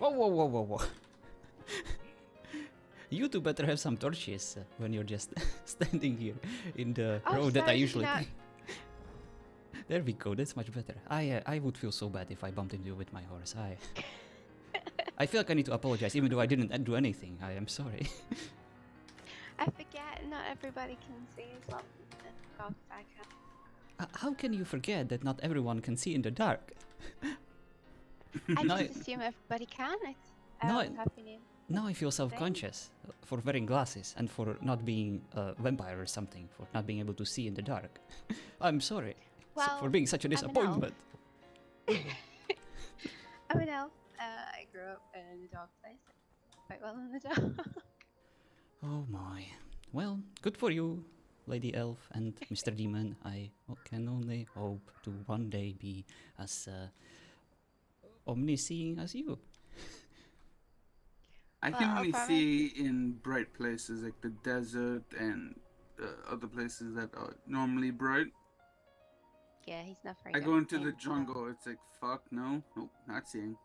Whoa, whoa, whoa, whoa, whoa. You two better have some torches when you're just standing here in the road that I usually take. There we go, that's much better. I would feel so bad if I bumped into you with my horse. I feel like I need to apologize, even though I didn't do anything. I am sorry. I forget, not everybody can see as well in the dark as I can. How can you forget that not everyone can see in the dark? I Now just assume everybody can. It's No, Happy New Year. now I feel self-conscious for wearing glasses and for not being a vampire or something, for not being able to see in the dark. I'm sorry for being such a disappointment. I'm an elf. I grew up in a dark place. Quite well in the dark. Oh my. Well, good for you, Lady Elf and Mr. Demon. I can only hope to one day be as omniscient as you. I can only see in bright places like the desert and other places that are normally bright. Yeah, he's not very I good go at into the paint, jungle, it's like, fuck, no, nope, not seeing.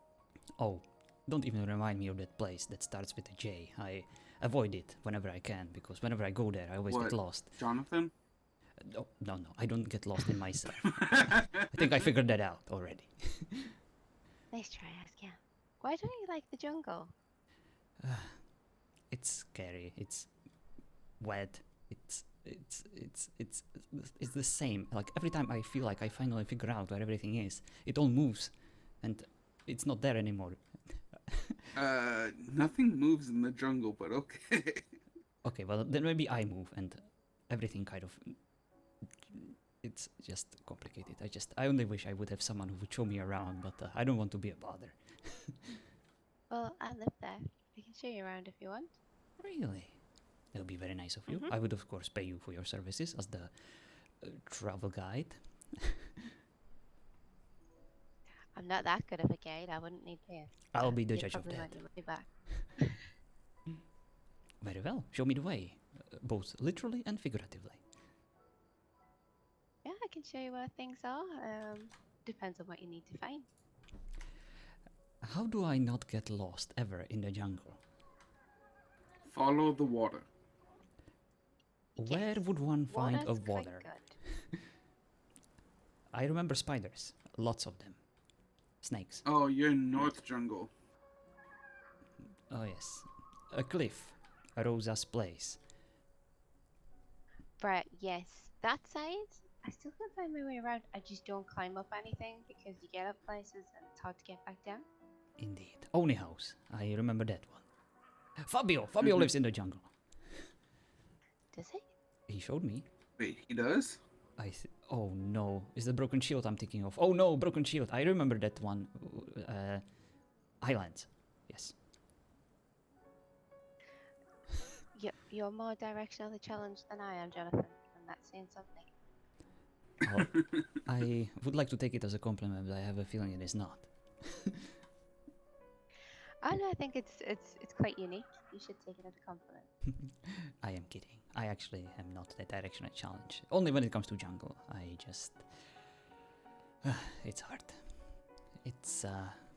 Oh, don't even remind me of that place that starts with a J. I avoid it whenever I can, because whenever I go there, I always get lost. Jonathan? No, I don't get lost in myself. I think I figured that out already. Nice try, Askia. Why don't you like the jungle? It's scary. It's wet. It's the same. Like every time I feel like I finally figure out where everything is, it all moves, and it's not there anymore. Nothing moves in the jungle, but okay. Okay, well then maybe I move and everything kind of. It's just complicated. I only wish I would have someone who would show me around, but I don't want to be a bother. Well, I live there. I can show you around if you want. Really? That would be very nice of you. I would of course pay you for your services as the travel guide. I'm not that good of a guide. I wouldn't need pay. I'll be the judge of that. Want your money back. Very well. Show me the way, both literally and figuratively. Yeah, I can show you where things are. Depends on what you need to find. How do I not get lost ever in the jungle? Follow the water. Where would one find a water? Quite good. I remember spiders, lots of them. Snakes. Oh, you're in North Jungle. Oh yes. A cliff. A Rosa's place. Right, yes. That side, I still can find my way around. I just don't climb up anything because you get up places and it's hard to get back down. Indeed. Oni house. I remember that one. Fabio lives in the jungle. Does he? He showed me. Wait, he does? Oh no, is the broken shield I'm thinking of? Oh no, broken shield. I remember that one. Highlands. Yes. You're more directionally challenged than I am, Jonathan, and that's saying something. Well, I would like to take it as a compliment, but I have a feeling it is not. Oh no, I think it's quite unique. You should take it as a compliment. I am kidding. I actually am not that directional challenge. Only when it comes to jungle. I just... it's hard. It's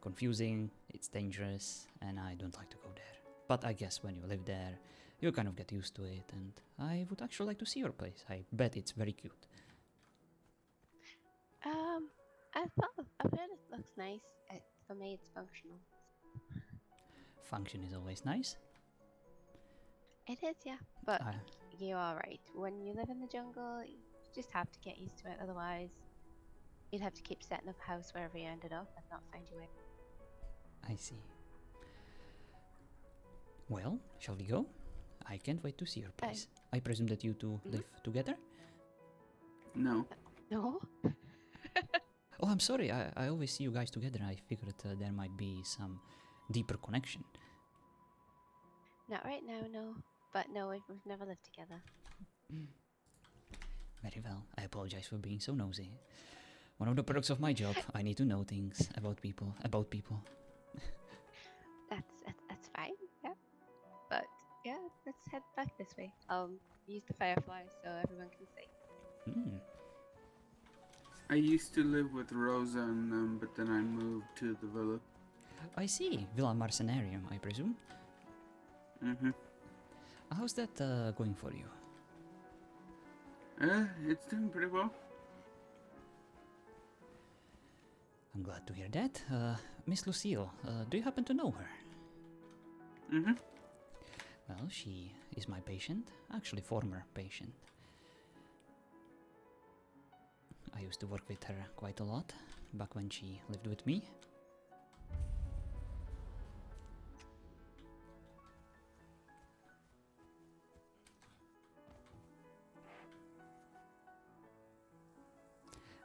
confusing, it's dangerous, and I don't like to go there. But I guess when you live there, you kind of get used to it, and I would actually like to see your place. I bet it's very cute. I've heard it looks nice. For me, it's functional. Function is always nice. It is, yeah. But you are right. When you live in the jungle, you just have to get used to it. Otherwise, you'd have to keep setting up a house wherever you ended up and not find your way. I see. Well, shall we go? I can't wait to see your place. I presume that you two live together? No. No? Oh, I'm sorry. I always see you guys together. I figured there might be some deeper connection. Not right now, no. But no, we've never lived together. Very well. I apologize for being so nosy. One of the perks of my job, I need to know things about people. That's fine, yeah. But yeah, let's head back this way. Use the firefly so everyone can see. I used to live with Rosa and them, but then I moved to the villa. I see. Villa Mercenarium, I presume. Mm-hmm. How's that going for you? It's doing pretty well. I'm glad to hear that. Miss Lucille, do you happen to know her? Mm-hmm. Well, she is my patient. Actually, former patient. I used to work with her quite a lot, back when she lived with me.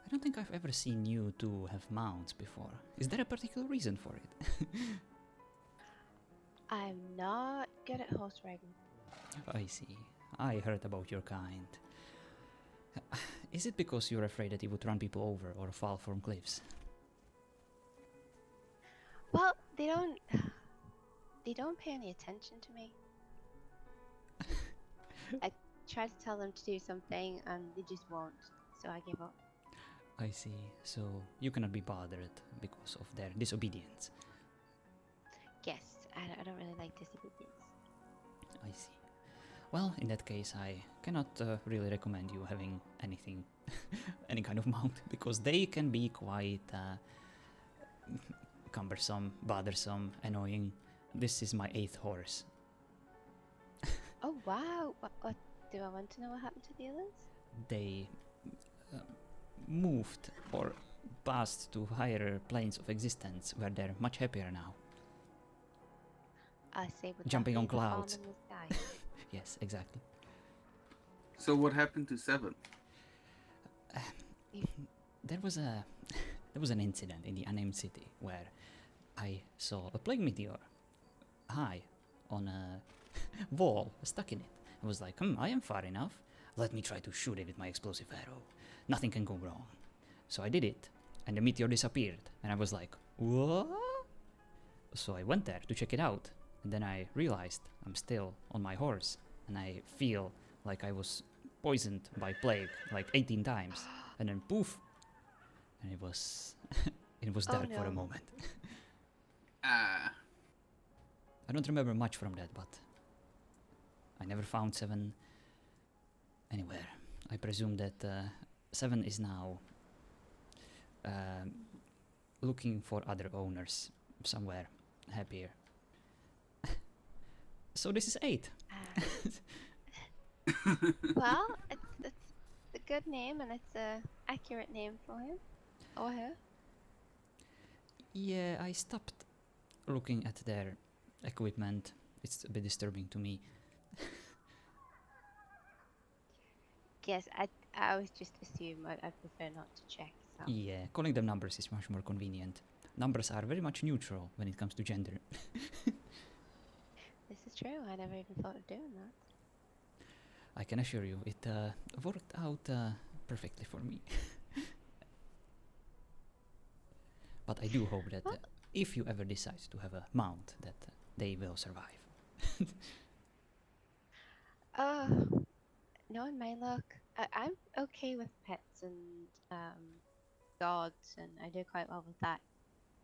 I don't think I've ever seen you two have mounts before. Is there a particular reason for it? I'm not good at horse riding. I see. I heard about your kind. Is it because you're afraid that he would run people over or fall from cliffs? Well, they don't. They don't pay any attention to me. I try to tell them to do something and they just won't. So I give up. I see. So you cannot be bothered because of their disobedience. Yes, I don't really like disobedience. I see. Well, in that case, I cannot really recommend you having anything, any kind of mount, because they can be quite cumbersome, bothersome, annoying. This is my 8th horse. Oh wow! What do I want to know? What happened to the others? They moved or passed to higher planes of existence where they're much happier now. I say with Jumping that on be the farm clouds. in the sky. Yes, exactly. So what happened to 7? There was an incident in the unnamed city where I saw a plague meteor high on a wall stuck in it. I was like, I am far enough. Let me try to shoot it with my explosive arrow. Nothing can go wrong. So I did it, and the meteor disappeared. And I was like, what? So I went there to check it out. And then I realized I'm still on my horse. And I feel like I was poisoned by plague like 18 times. And then poof. And it was dark for a no. moment. Ah. I don't remember much from that, but I never found 7 anywhere. I presume that 7 is now looking for other owners somewhere happier. So this is 8. Well, it's a good name and it's a accurate name for him or her. Yeah, I stopped looking at their equipment. It's a bit disturbing to me. Yes, I always just assume I prefer not to check. So. Yeah, calling them numbers is much more convenient. Numbers are very much neutral when it comes to gender. This is true. I never even thought of doing that. I can assure you, it worked out perfectly for me. But I do hope that if you ever decide to have a mount, that they will survive. Knowing my luck, I'm okay with pets and dogs, and I do quite well with that.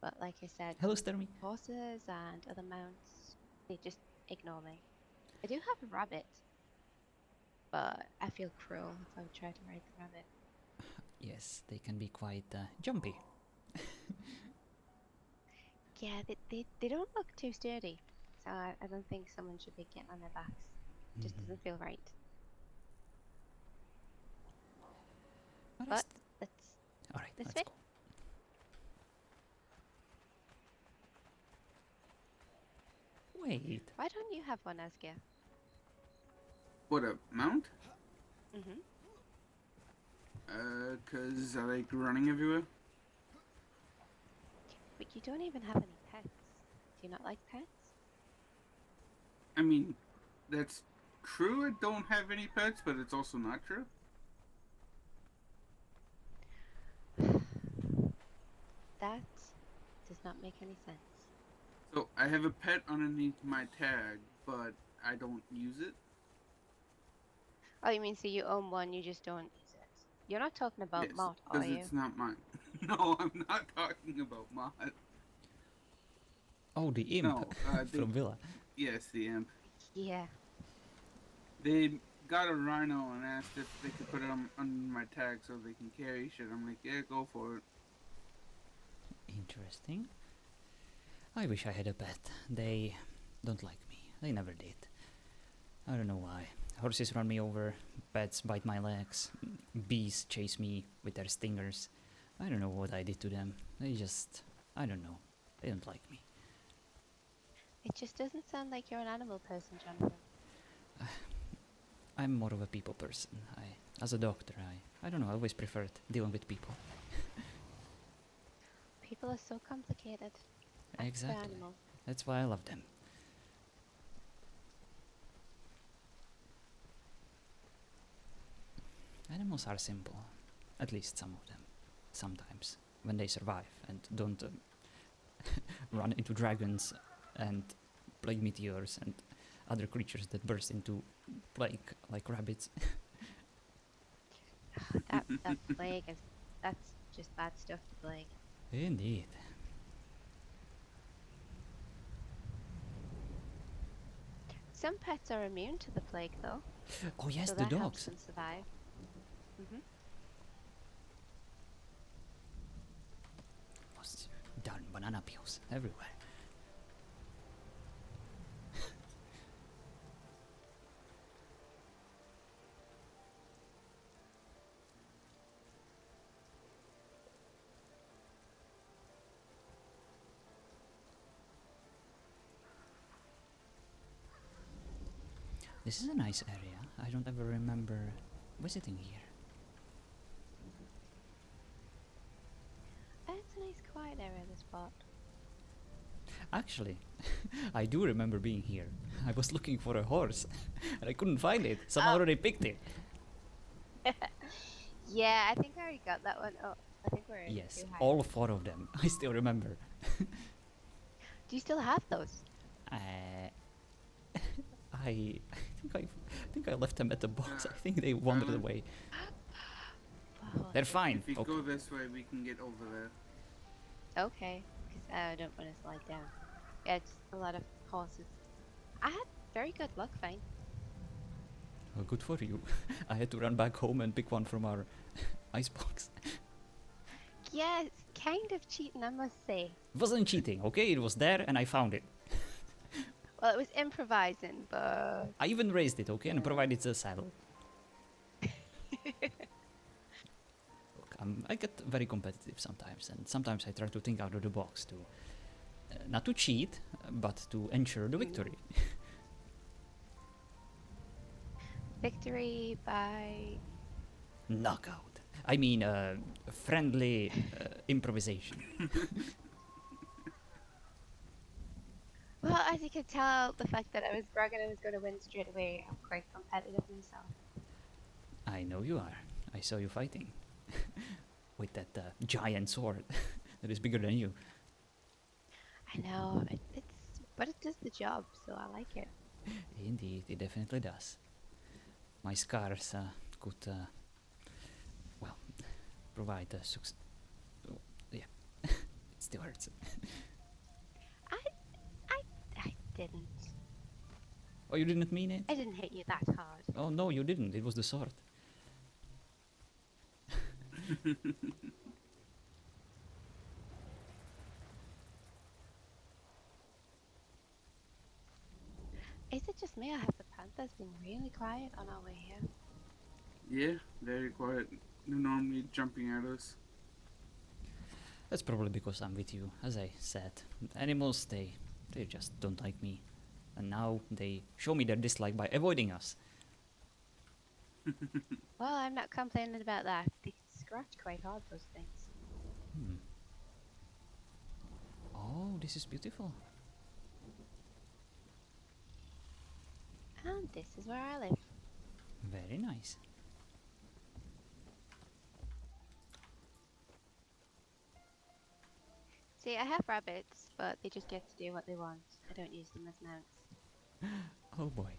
But like I said, Hello, Stermy. horses and other mounts, they just ignore me. I do have a rabbit, but I feel cruel if I would try to ride the rabbit. Yes, they can be quite jumpy. Yeah, they don't look too sturdy, so I don't think someone should be getting on their backs. It just doesn't feel right. But Alright, let's fit. go. Wait. Why don't you have one, Asgia? What, a mount? Mm-hmm. 'Cause I like running everywhere. But you don't even have any pets. Do you not like pets? I mean, that's true. I don't have any pets, but it's also not true. That does not make any sense. So I have a pet underneath my tag, but I don't use it. Oh, you mean so you own one, you just don't use it? You're not talking about Yes, Mott, are because you? it's not mine. No, I'm not talking about mod. Oh, the imp No, from Villa. yes, the imp. Yeah. They got a rhino and asked if they could put it on my tag so they can carry shit. I'm like, yeah, go for it. Interesting. I wish I had a pet. They don't like me. They never did. I don't know why. Horses run me over, pets bite my legs, bees chase me with their stingers. I don't know what I did to them. They just... I don't know. They don't like me. It just doesn't sound like you're an animal person, Jonathan. I'm more of a people person. As a doctor, I don't know, I always preferred dealing with people. People are so complicated. Exactly. Animals. That's why I love them. Animals are simple. At least some of them. Sometimes. When they survive and don't run into dragons and plague meteors and other creatures that burst into plague like rabbits. that plague is... That's just bad stuff to plague. Indeed. Some pets are immune to the plague, though. Oh yes, so the that helps dogs. them survive. Mm-hmm. Those darn banana peels everywhere. This is a nice area. I don't ever remember visiting here. It's a nice quiet area, this spot. Actually, I do remember being here. I was looking for a horse and I couldn't find it. Someone already picked it. Yeah, I think I already got that one. Oh, I think we're Yes, too high. all 4 of them. I still remember. Do you still have those? I think I left them at the box. I think they wandered Fallon? away. Oh, They're fine. If you Okay. go this way, we can get over there. okay, because I don't want to slide down. Yeah, it's a lot of horses. I had very good luck, fine. Well, good for you. I had to run back home and pick one from our icebox. Yeah, it's kind of cheating, I must say. It wasn't cheating, okay? It was there and I found it. Well, it was improvising, but... I even raised it, okay? And provided the saddle. Look, I get very competitive sometimes, and sometimes I try to think out of the box to... not to cheat, but to ensure the victory. Victory by... Knockout. I mean, friendly improvisation. Well, as you can tell, the fact that I was bragging I was going to win straight away, I'm quite competitive myself. I know you are. I saw you fighting. With that giant sword that is bigger than you. I know, but it does the job, so I like it. Indeed, it definitely does. My scars could, well, provide success. Oh, yeah, it still hurts. I didn't. Oh, you didn't mean it? I didn't hit you that hard. Oh no, you didn't. It was the sword. Is it just me or have the panthers been really quiet on our way here? Yeah, very quiet. They're normally jumping at us. That's probably because I'm with you. As I said, animals, they just don't like me. And now they show me their dislike by avoiding us. Well, I'm not complaining about that. They can scratch quite hard, those things. Hmm. Oh, this is beautiful. And this is where I live. Very nice. See, I have rabbits, but they just get to do what they want. I don't use them as mounts. Oh boy.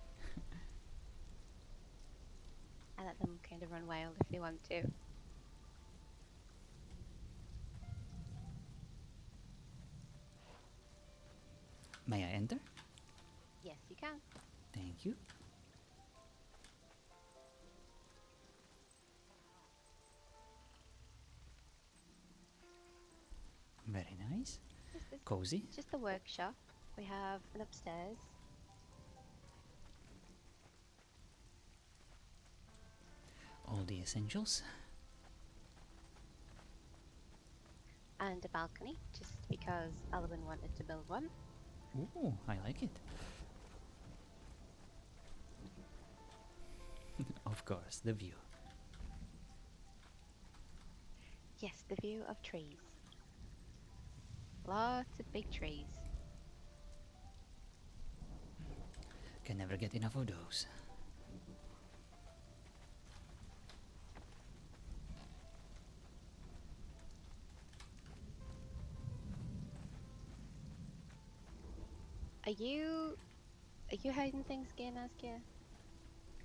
I let them kind of run wild if they want to. May I enter? Yes, you can. Thank you. Very nice. This is Cozy. just the workshop. We have an upstairs. All the essentials. And a balcony, just because Alwyn wanted to build one. Ooh, I like it. Of course, the view. Yes, the view of trees. Lots of big trees. Can never get enough of those. Are you hiding things again, Askia?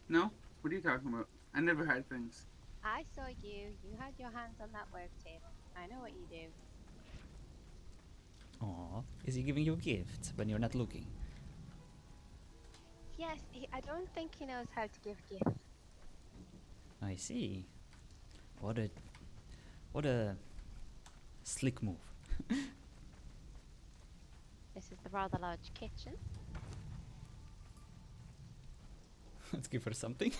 No? What are you talking about? I never had things. I saw you. You had your hands on that work table. I know what you do. Aw, is he giving you gifts when you're not looking? Yes, I don't think he knows how to give gifts. I see. What a slick move. This is the rather large kitchen. Let's give her something.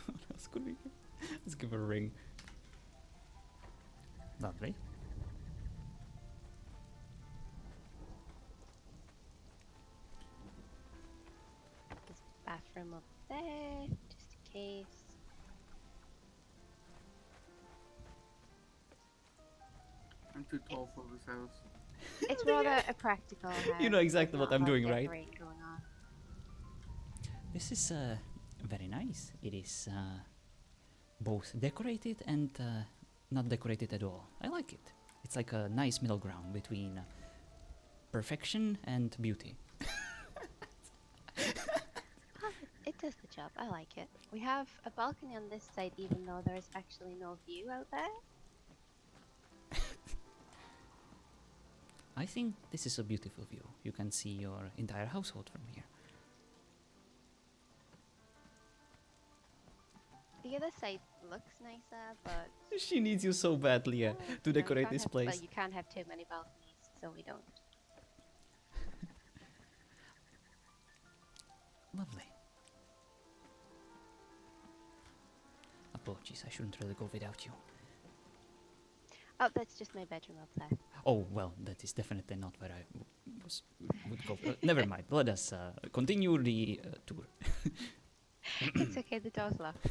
What else could we give? Let's give her a ring. Lovely. This bathroom up there, just in case. I'm too tall for this house. It's rather a practical house. You know exactly There's what not I'm a lot of doing, right? decorating going on. This is very nice. It is both decorated and not decorated at all. I like it. It's like a nice middle ground between perfection and beauty. It does the job. I like it. We have a balcony on this side, even though there is actually no view out there. I think this is a beautiful view. You can see your entire household from here. The other side looks nicer, but She needs you so badly to you know, decorate you this can't have, place. well, you can't have too many balconies, so we don't. Lovely. Apologies, I shouldn't really go without you. Oh, that's just my bedroom up there. Oh, well, that is definitely not where I would go. Never mind, let us continue the tour. It's okay, the door's locked.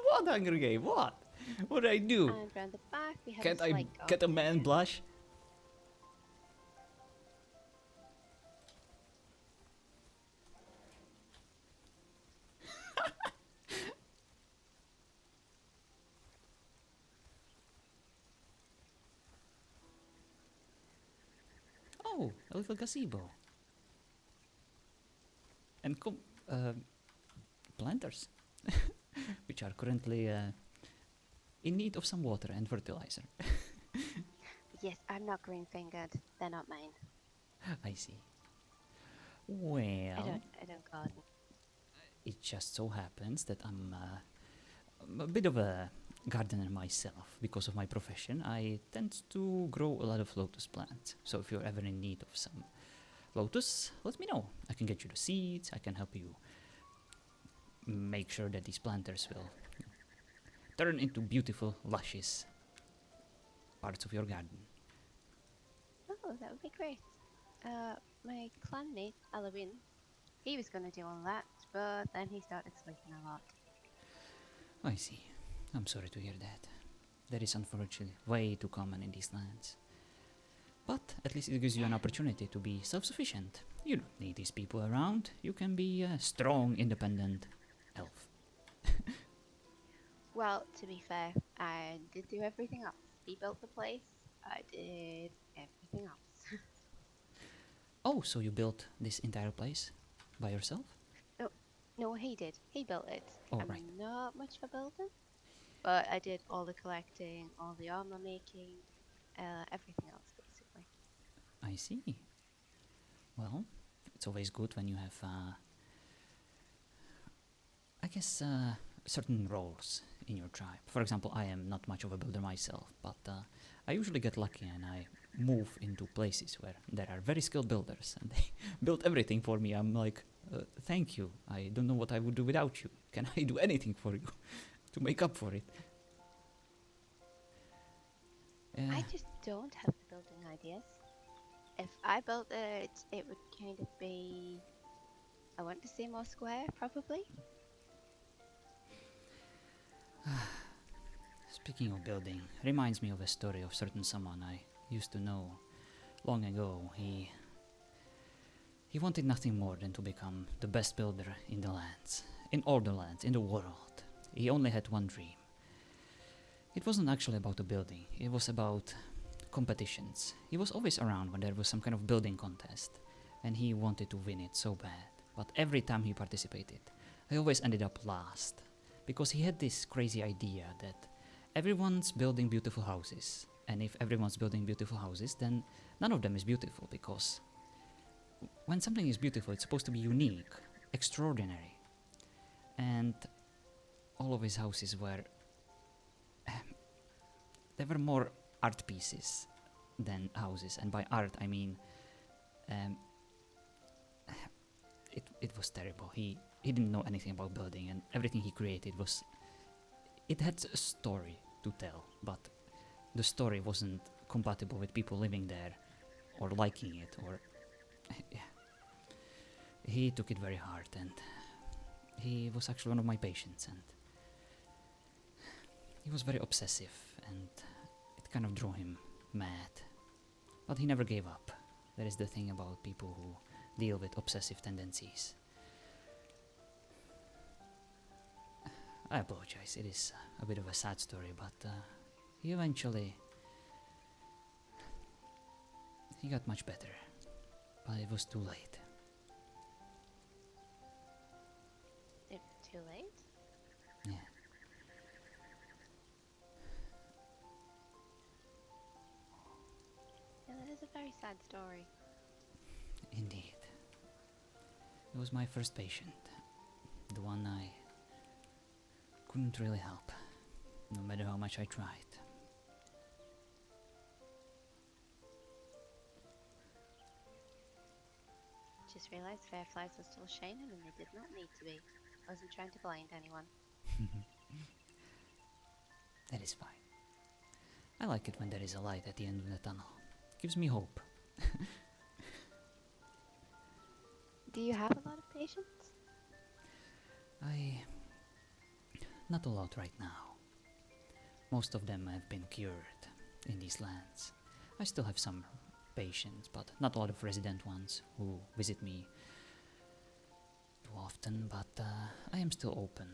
What, Hunger Game? What? What did I do? And round the back, we have Can't a I slight get a garden man area. blush? Oh, a little gazebo. And planters, which are currently in need of some water and fertilizer. Yes, I'm not green-fingered. They're not mine. I see. Well, I don't garden. it just so happens that I'm a bit of a gardener myself because of my profession. I tend to grow a lot of lotus plants. So if you're ever in need of some lotus, let me know. I can get you the seeds. I can help you make sure that these planters will turn into beautiful, luscious parts of your garden. Oh, that would be great. My clanmate, Alwyn, he was going to do all that, but then he started smoking a lot. I see. I'm sorry to hear that. That is unfortunately way too common in these lands. But at least it gives you an opportunity to be self-sufficient. You don't need these people around. You can be a strong, independent elf. Well, to be fair, I did do everything else. He built the place. I did everything else. Oh, so you built this entire place by yourself? No, no, he did. He built it. Oh, I'm right. not much of a builder, but I did all the collecting, all the armor making, everything else basically. I see. Well, it's always good when you have, I guess, certain roles in your tribe. For example, I am not much of a builder myself, but I usually get lucky and I move into places where there are very skilled builders and they build everything for me. I'm like, thank you. I don't know what I would do without you. Can I do anything for you to make up for it? I just don't have the building ideas. If I built it, it would kind of be, I want to say more square, probably. Speaking of building, reminds me of a story of certain someone I used to know long ago. He wanted nothing more than to become the best builder in the lands, in all the lands, in the world. He only had one dream. It wasn't actually about the building, it was about competitions. He was always around when there was some kind of building contest, and he wanted to win it so bad. But every time he participated, he always ended up last, because he had this crazy idea that everyone's building beautiful houses, and if everyone's building beautiful houses, then none of them is beautiful, because when something is beautiful, it's supposed to be unique, extraordinary. And all of his houses were they were more art pieces than houses, and by art I mean it was terrible. He didn't know anything about building, and everything he created was, it had a story to tell, but the story wasn't compatible with people living there or liking it, or he took it very hard, and he was actually one of my patients, and he was very obsessive, and it kind of drove him mad. But he never gave up. That is the thing about people who deal with obsessive tendencies. I apologize, it is a bit of a sad story, but he eventually he got much better, but it was too late. It was too late? Yeah. Yeah, that is a very sad story. Indeed. It was my first patient, the one I couldn't really help, no matter how much I tried. Just realised fireflies were still shining and they did not need to be. I wasn't trying to blind anyone. That is fine. I like it when there is a light at the end of the tunnel. Gives me hope. Do you have a lot of patients? Not a lot right now. Most of them have been cured in these lands. I still have some patients, but not a lot of resident ones who visit me too often, but I am still open,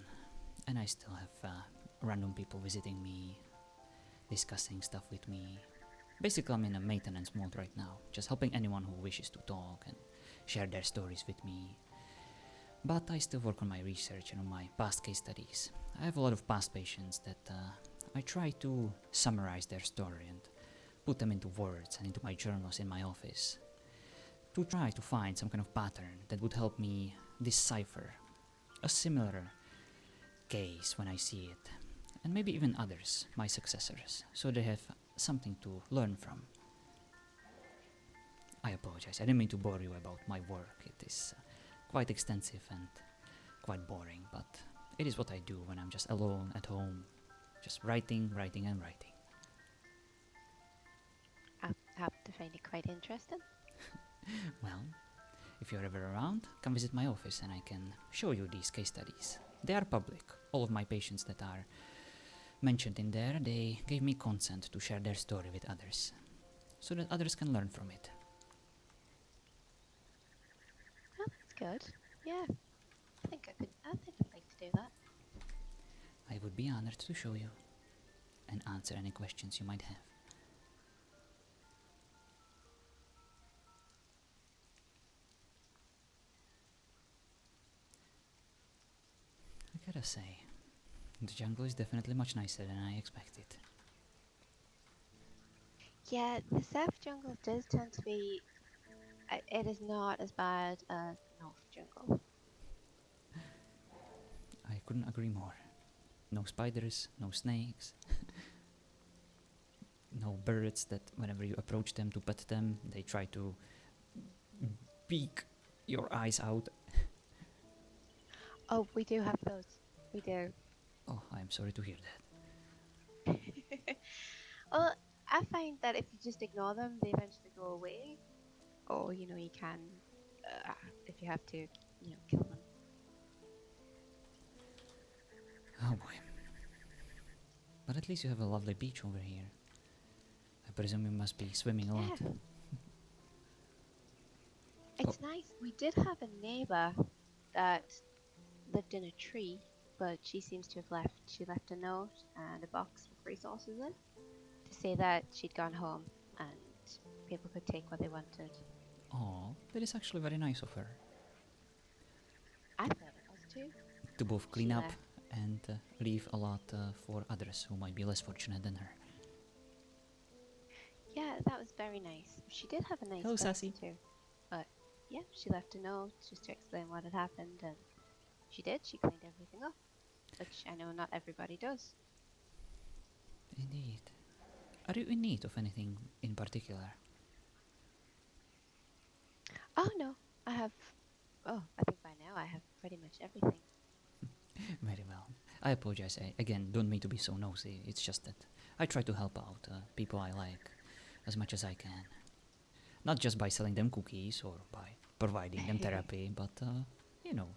and I still have random people visiting me, discussing stuff with me. Basically, I'm in a maintenance mode right now, just helping anyone who wishes to talk and share their stories with me. But I still work on my research and on my past case studies. I have a lot of past patients that I try to summarize their story and put them into words and into my journals in my office, to try to find some kind of pattern that would help me decipher a similar case when I see it, and maybe even others, my successors, so they have something to learn from. I apologize, I didn't mean to bore you about my work. It is quite extensive and quite boring, but it is what I do when I'm just alone at home, just writing, writing and writing. I happen to find it quite interesting. Well, if you're ever around, come visit my office and I can show you these case studies. They are public. All of my patients that are mentioned in there, they gave me consent to share their story with others. so that others can learn from it. Oh, that's good. Yeah, I think I'd like to do that. I would be honored to show you and answer any questions you might have. I gotta say, the jungle is definitely much nicer than I expected. Yeah, the South Jungle does tend to be. It is not as bad as the North Jungle. I couldn't agree more. No spiders, no snakes, no birds that whenever you approach them to pet them, they try to peek your eyes out. Oh, we do have those. We do. Oh, I'm sorry to hear that. Well, I find that if you just ignore them, they eventually go away. Or, you can, if you have to, kill them. Oh boy. But at least you have a lovely beach over here. I presume you must be swimming a lot. Yeah. It's nice. We did have a neighbor that lived in a tree, but she seems to have left. She left a note and a box with resources in to say that she'd gone home and people could take what they wanted. Oh, that is actually very nice of her. I thought it was too. To both clean She up left. and leave a lot for others who might be less fortunate than her. Yeah, that was very nice. She did have a nice Hello, face Sassy. too. But yeah, she left a note just to explain what had happened, and she did. She cleaned everything up, which I know not everybody does. Indeed. Are you in need of anything in particular? Oh no, I have. Oh, I think by now I have pretty much everything. Very well. I apologize. Again, don't mean to be so nosy. It's just that I try to help out people I like as much as I can. Not just by selling them cookies or by providing them therapy, but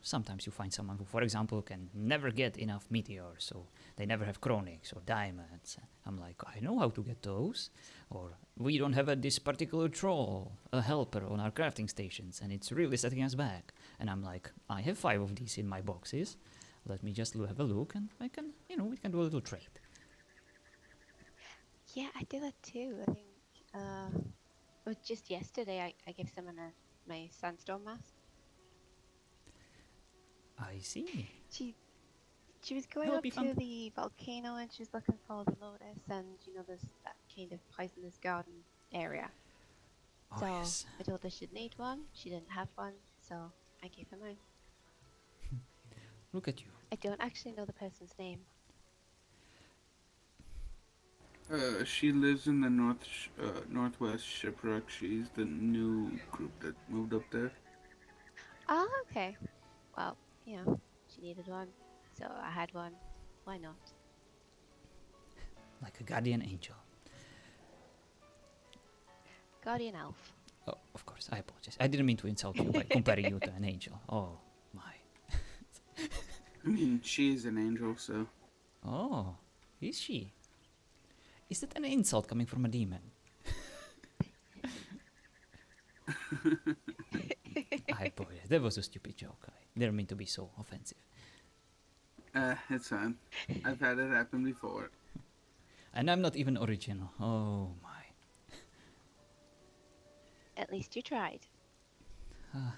sometimes you find someone who, for example, can never get enough meteors, so they never have chronics or diamonds. I'm like, I know how to get those. Or we don't have this particular troll, a helper on our crafting stations, and it's really setting us back. And I'm like, I have 5 of these in my boxes. Let me just have a look, and we can do a little trade. Yeah, I do that too. I think but just yesterday I gave someone my sandstorm mask. I see. She was going Hello, up Pifan. to the volcano and she was looking for the lotus and there's that kind of poisonous garden area. Oh, so yes. I told her she'd need one. She didn't have one, so I gave her mine. Look at you. I don't actually know the person's name. She lives in the northwest shipwreck. She's the new group that moved up there. Oh, okay. Well, she needed one, so I had one. Why not? Like a guardian angel. Guardian elf. Oh, of course, I apologize. I didn't mean to insult you by comparing you to an angel. Oh, my. I mean, she is an angel, so. Oh, is she? Is that an insult coming from a demon? I apologize. That was a stupid joke. I didn't mean to be so offensive. It's fine. I've had it happen before. And I'm not even original. Oh, my. At least you tried.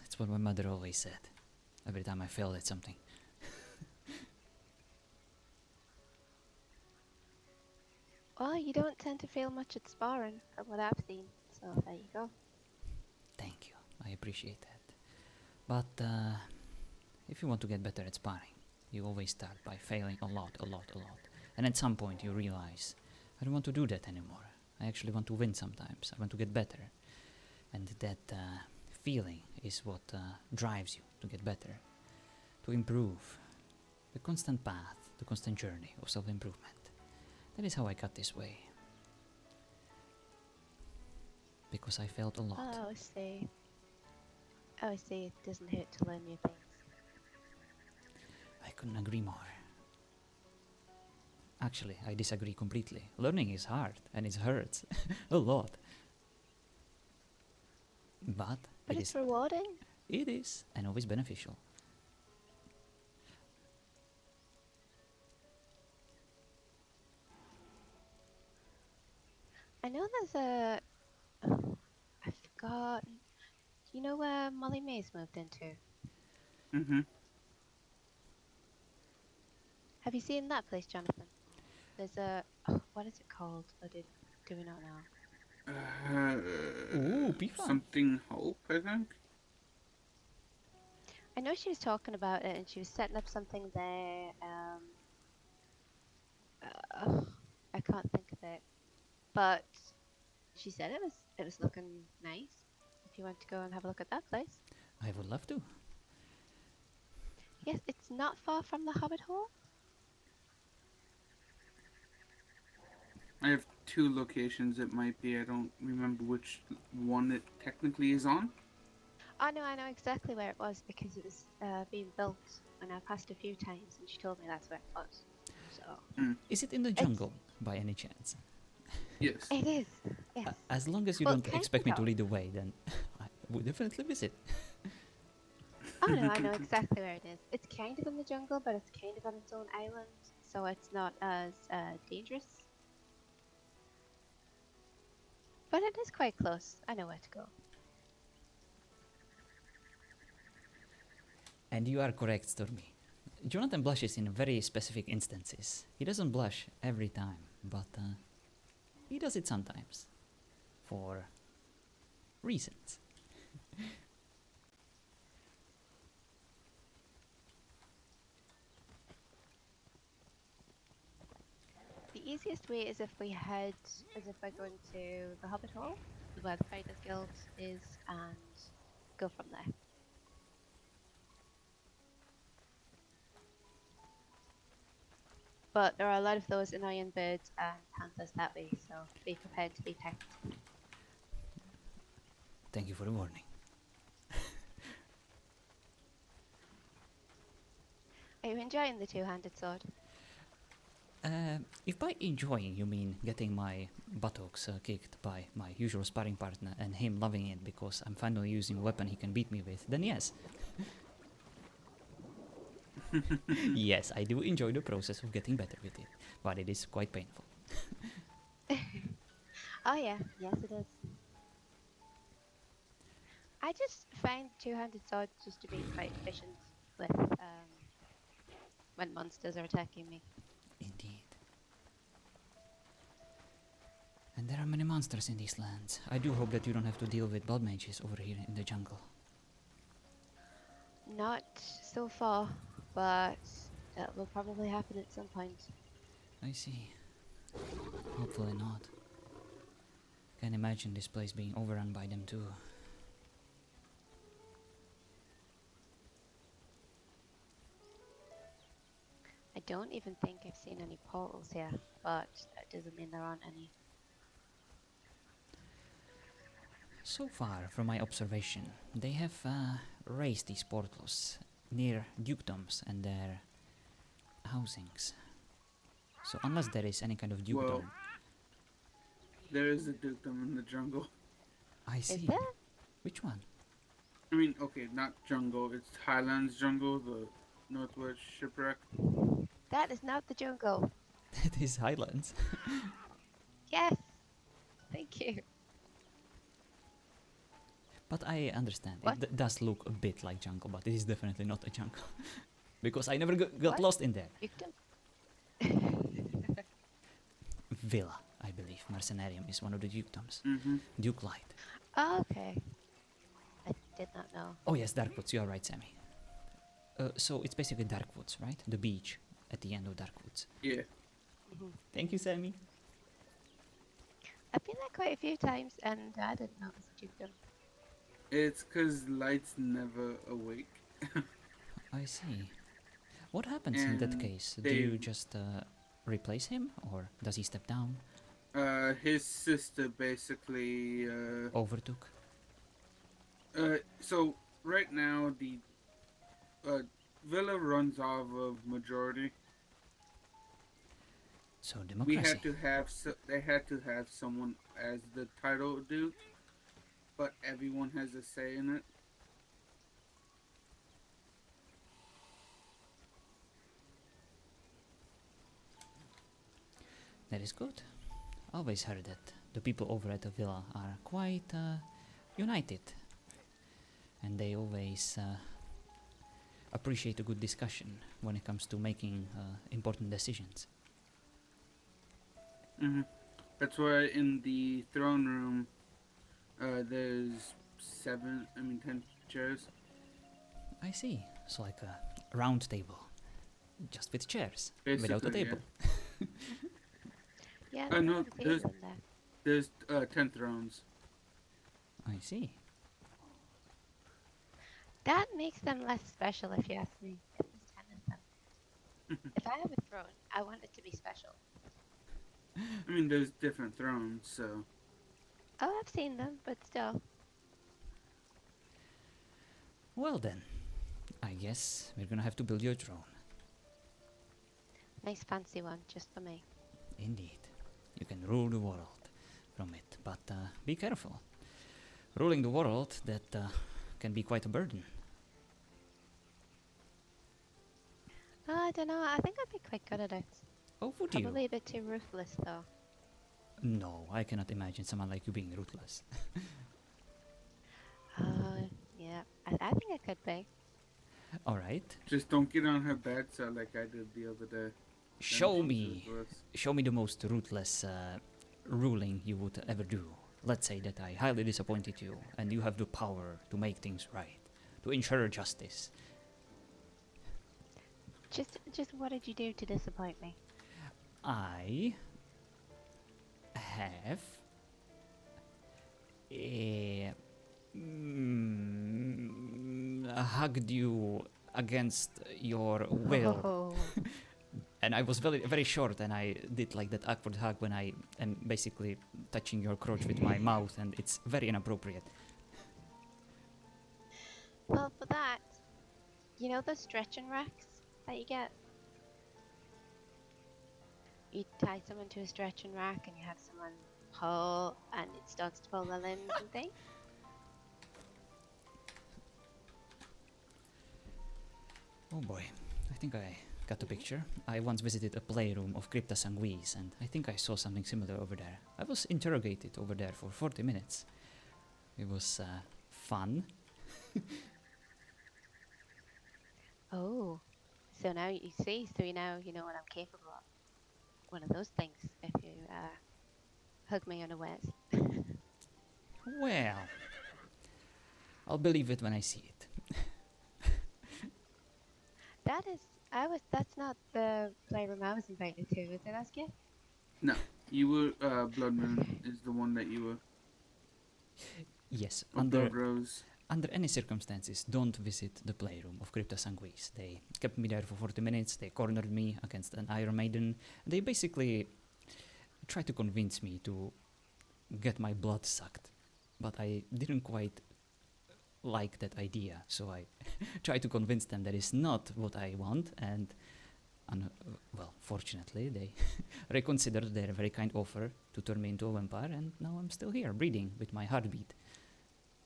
It's what my mother always said. Every time I failed at something. Well, you don't tend to fail much at sparring, from what I've seen. So there you go. Thank you. I appreciate that. But if you want to get better at sparring, you always start by failing a lot. And at some point you realize, I don't want to do that anymore. I actually want to win sometimes. I want to get better. And that feeling is what drives you to get better, to improve. The constant path, the constant journey of self-improvement. That is how I got this way. Because I failed a lot. I always say it doesn't hurt to learn new things. I couldn't agree more. Actually, I disagree completely. Learning is hard and it hurts a lot. But it's rewarding. It is, and always beneficial. I know there's a... I forgot. Do you know where Molly Mays moved into? Mm-hmm. Have you seen that place, Jonathan? There's a... what is it called? Do we not know? Ooh, be fun. Something Hope, I think. I know she was talking about it, and she was setting up something there. I can't think of it, but she said it was looking nice. If you want to go and have a look at that place. I would love to. Yes, it's not far from the Hobbit Hole. I have 2 locations it might be. I don't remember which one it technically is on. Oh no, I know exactly where it was because it was being built, and I passed a few times, and she told me that's where it was. So. Is it in the jungle by any chance? Yes. It is. Yes. As long as you don't expect me to lead the way, then I would definitely visit. Oh no, I know exactly where it is. It's kind of in the jungle, but it's kind of on its own island, so it's not as dangerous. But it is quite close. I know where to go. And you are correct, Stormy. Jonathan blushes in very specific instances. He doesn't blush every time, but he does it sometimes. For reasons. The easiest way is if we're going to the Hobbit Hole, where the Fighters Guild is, and go from there. But there are a lot of those annoying birds and panthers that way, so be prepared to be pecked. Thank you for the warning. Are you enjoying the two-handed sword? If by enjoying you mean getting my buttocks kicked by my usual sparring partner and him loving it because I'm finally using a weapon he can beat me with, then yes. Yes, I do enjoy the process of getting better with it, but it is quite painful. Oh yeah, yes it is. I just find two-handed swords just to be quite efficient with when monsters are attacking me. Indeed. And there are many monsters in these lands. I do hope that you don't have to deal with blood mages over here in the jungle. Not so far, but that will probably happen at some point. I see. Hopefully not. Can't imagine this place being overrun by them too. I don't even think I've seen any portals here, but that doesn't mean there aren't any. So far, from my observation, they have raised these portals near dukedoms and their housings. So unless there is any kind of dukedom... Well, there is a dukedom in the jungle. I see. Is there? Which one? I mean, okay, not jungle. It's Highlands jungle, the Northwest Shipwreck. That is not the jungle. That is Highlands. Yes. Thank you. But I understand. What? It does look a bit like jungle, but it is definitely not a jungle. Because I never got lost in there. Dukedom? Villa, I believe. Mercenarium is one of the dukedoms. Mm-hmm. Duke Light. Oh, okay. I did not know. Oh yes, Darkwoods. You are right, Sammy. So it's basically Darkwoods, right? The beach at the end of Darkwoods. Yeah. Thank you, Sammy. I've been there quite a few times, and I didn't know it was a dukedom. It's because Light's never awake. I see. What happens in that case? Do you just replace him, or does he step down? His sister basically Overtook? So right now the Villa runs off of majority. So democracy. They had to have someone as the title duke, but everyone has a say in it. That is good. Always heard that the people over at the villa are quite united, and they always appreciate a good discussion when it comes to making important decisions. Hmm. That's why in the throne room, there's 10 chairs. I see. So like a round table, just with chairs, without a Basically, table. Yeah, yeah. there's No, a table in there. there's 10 thrones. I see. That makes them less special, if you ask me. If there's 10 of them. If I have a throne, I want it to be special. I mean, there's different thrones, so. Oh, I've seen them, but still. Well then, I guess we're gonna have to build your throne. Nice fancy one, just for me. Indeed. You can rule the world from it, but be careful. Ruling the world, that can be quite a burden. I don't know, I think I'd be quite good at it. Oh, would you? Probably a bit too ruthless, though. No, I cannot imagine someone like you being ruthless. Yeah, I think I could be. Alright. Just don't get on her bad side like I did the other day. Show me the most ruthless ruling you would ever do. Let's say that I highly disappointed you, and you have the power to make things right, to ensure justice. Just what did you do to disappoint me? I have hugged you against your will. Oh. And I was very, very short, and I did like that awkward hug when I am basically touching your crotch with my mouth, and it's very inappropriate. Well, for that, you know those stretching racks that you get? You tie someone to a stretching rack and you have someone pull, and it starts to pull their limbs and things. Oh boy, I think I got the picture. I once visited a playroom of Crypta Sanguis, and I think I saw something similar over there. I was interrogated over there for 40 minutes. It was fun. Oh, so now you see, so you know what I'm capable of. One of those things, if you hug me unawares. Well, I'll believe it when I see it. That's not the playroom I was invited to, was it, Askia? No, you were, Blood Moon is the one that you were. Yes, Blood Rose. under any circumstances, don't visit the playroom of Crypta Sanguis. They kept me there for 40 minutes, they cornered me against an Iron Maiden. They basically tried to convince me to get my blood sucked, but I didn't quite like that idea, so I tried to convince them that is not what I want, and well, fortunately, they reconsidered their very kind offer to turn me into a vampire, and now I'm still here, breathing with my heartbeat.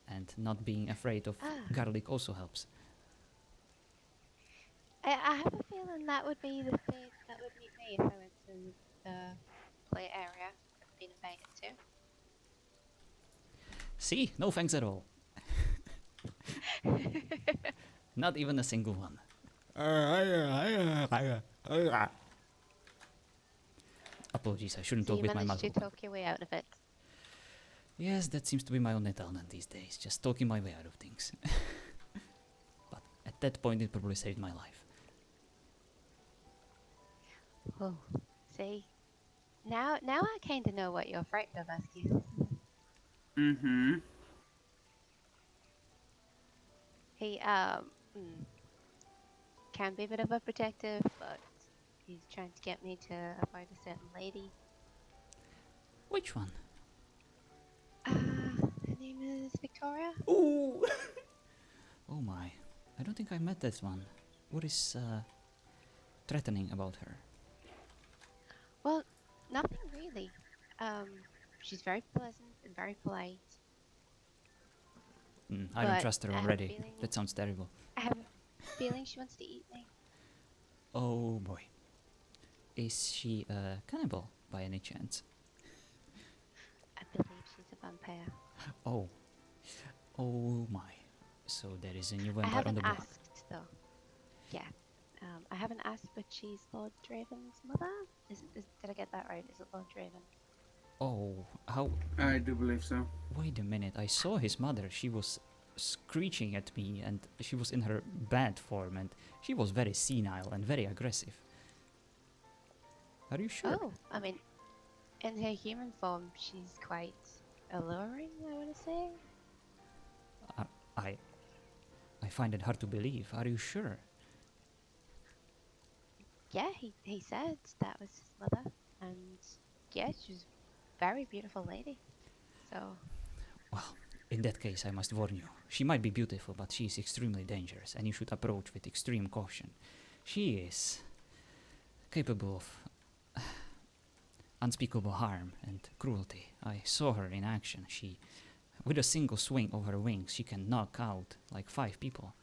And not being afraid of garlic also helps. I have a feeling that would be the fate that would meet me if I went to the play area I've been invited to. See, no thanks at all. Not even a single one. Apologies, I shouldn't So talk you with my mouth managed to open. talk your way out of it. Yes, that seems to be my only talent these days, just talking my way out of things. But at that point it probably saved my life. Oh, see, now I kind of know what you're frightened of, Askia. Mm-hmm. He can be a bit of a protective, but he's trying to get me to avoid a certain lady. Which one? Her name is Victoria. Ooh! Oh my, I don't think I met that one. What is threatening about her? Well, nothing really. She's very pleasant and very polite. I don't But trust her I have a already. feeling. That sounds terrible. I have a feeling she wants to eat me. Oh boy. Is she a cannibal by any chance? I believe she's a vampire. Oh. Oh my. So there is a new I vampire on haven't the block. asked though. Yeah. I haven't asked, but she's Lord Draven's mother. Did I get that right? Is it Lord Draven? Oh, how? I do believe so. Wait a minute. I saw his mother. She was screeching at me and she was in her bad form and she was very senile and very aggressive. Are you sure? Oh, I mean, in her human form, she's quite alluring, I want to say. I I find it hard to believe. Are you sure? Yeah, he said that was his mother, and yeah, she was a very beautiful lady. So, Well, in that case, I must warn you. She might be beautiful, but she is extremely dangerous, and you should approach with extreme caution. She is capable of unspeakable harm and cruelty. I saw her in action. With a single swing of her wings, she can knock out like 5 people.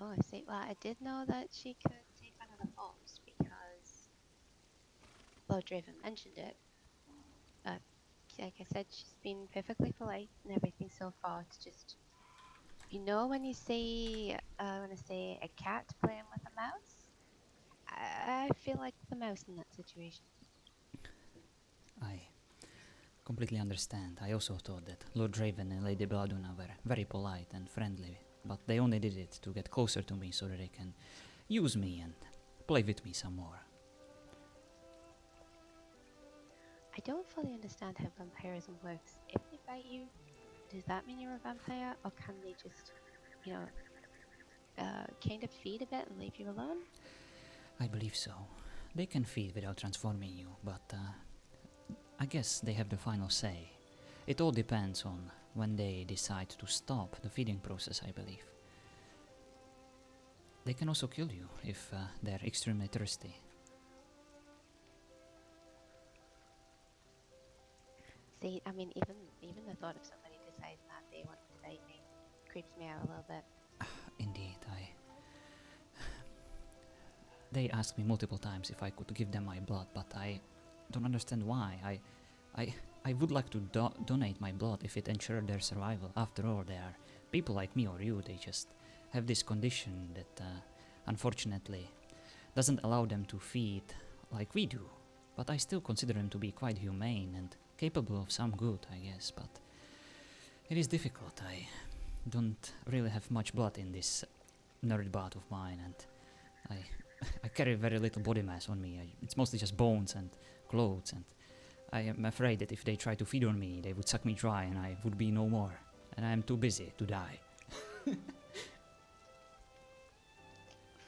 oh, I see. Well, I did know that she could take on other forms because Lord Draven mentioned it. Like I said, she's been perfectly polite and everything so far. It's just, when you see, I want to say, a cat playing with a mouse, I feel like the mouse in that situation. I completely understand. I also thought that Lord Raven and Lady Bladuna were very polite and friendly, but they only did it to get closer to me so that they can use me and play with me some more. I don't fully understand how vampirism works. If they bite you, does that mean you're a vampire, or can they just, kind of feed a bit and leave you alone? I believe so. They can feed without transforming you, but I guess they have the final say. It all depends on when they decide to stop the feeding process, I believe. They can also kill you if they're extremely thirsty. See, I mean, even the thought of somebody deciding that they want to bite me creeps me out a little bit. Indeed, They asked me multiple times if I could give them my blood, but I don't understand why. I would like to donate my blood if it ensured their survival. After all, they are people like me or you. They just have this condition that, unfortunately, doesn't allow them to feed like we do. But I still consider them to be quite humane and capable of some good, I guess. But it is difficult. I don't really have much blood in this nerd bod of mine, and I carry very little body mass on me. It's mostly just bones and clothes, and I am afraid that if they try to feed on me, they would suck me dry and I would be no more. And I am too busy to die.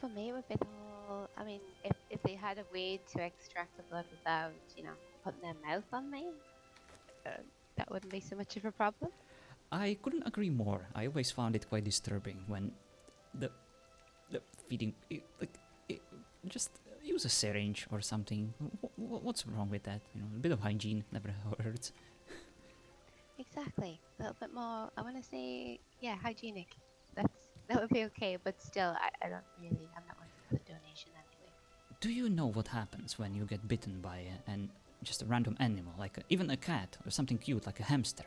For me, it would be the whole. I mean, if they had a way to extract the blood without, putting their mouth on me, that wouldn't be so much of a problem. I couldn't agree more. I always found it quite disturbing when the feeding, just use a syringe or something. What's wrong with that? A bit of hygiene never hurts. Exactly. A little bit more. I want to say, yeah, hygienic. That would be okay, but still, I don't really. I'm not one for the donation anyway. Do you know what happens when you get bitten by just a random animal, like even a cat or something cute like a hamster?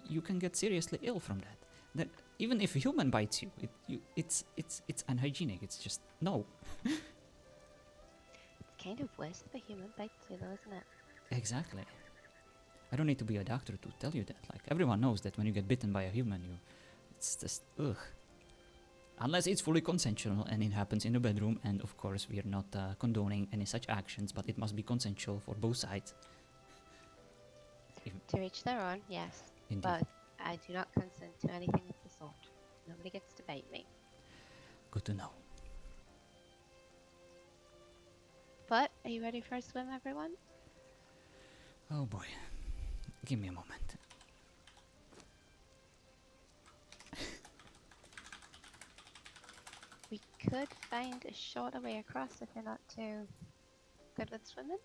You can get seriously ill from that. That even if a human bites you, it's unhygienic. It's just no. It's kind of worse if a human bites you, though, isn't it? Exactly. I don't need to be a doctor to tell you that. Like everyone knows that when you get bitten by a human, it's just ugh. Unless it's fully consensual and it happens in the bedroom, and of course we are not condoning any such actions, but it must be consensual for both sides. To each their own, yes. Indeed. But I do not consent to anything of the sort. Nobody gets to bite me. Good to know. But, are you ready for a swim, everyone? Oh boy. Give me a moment. We could find a shorter way across if you're not too good with swimming.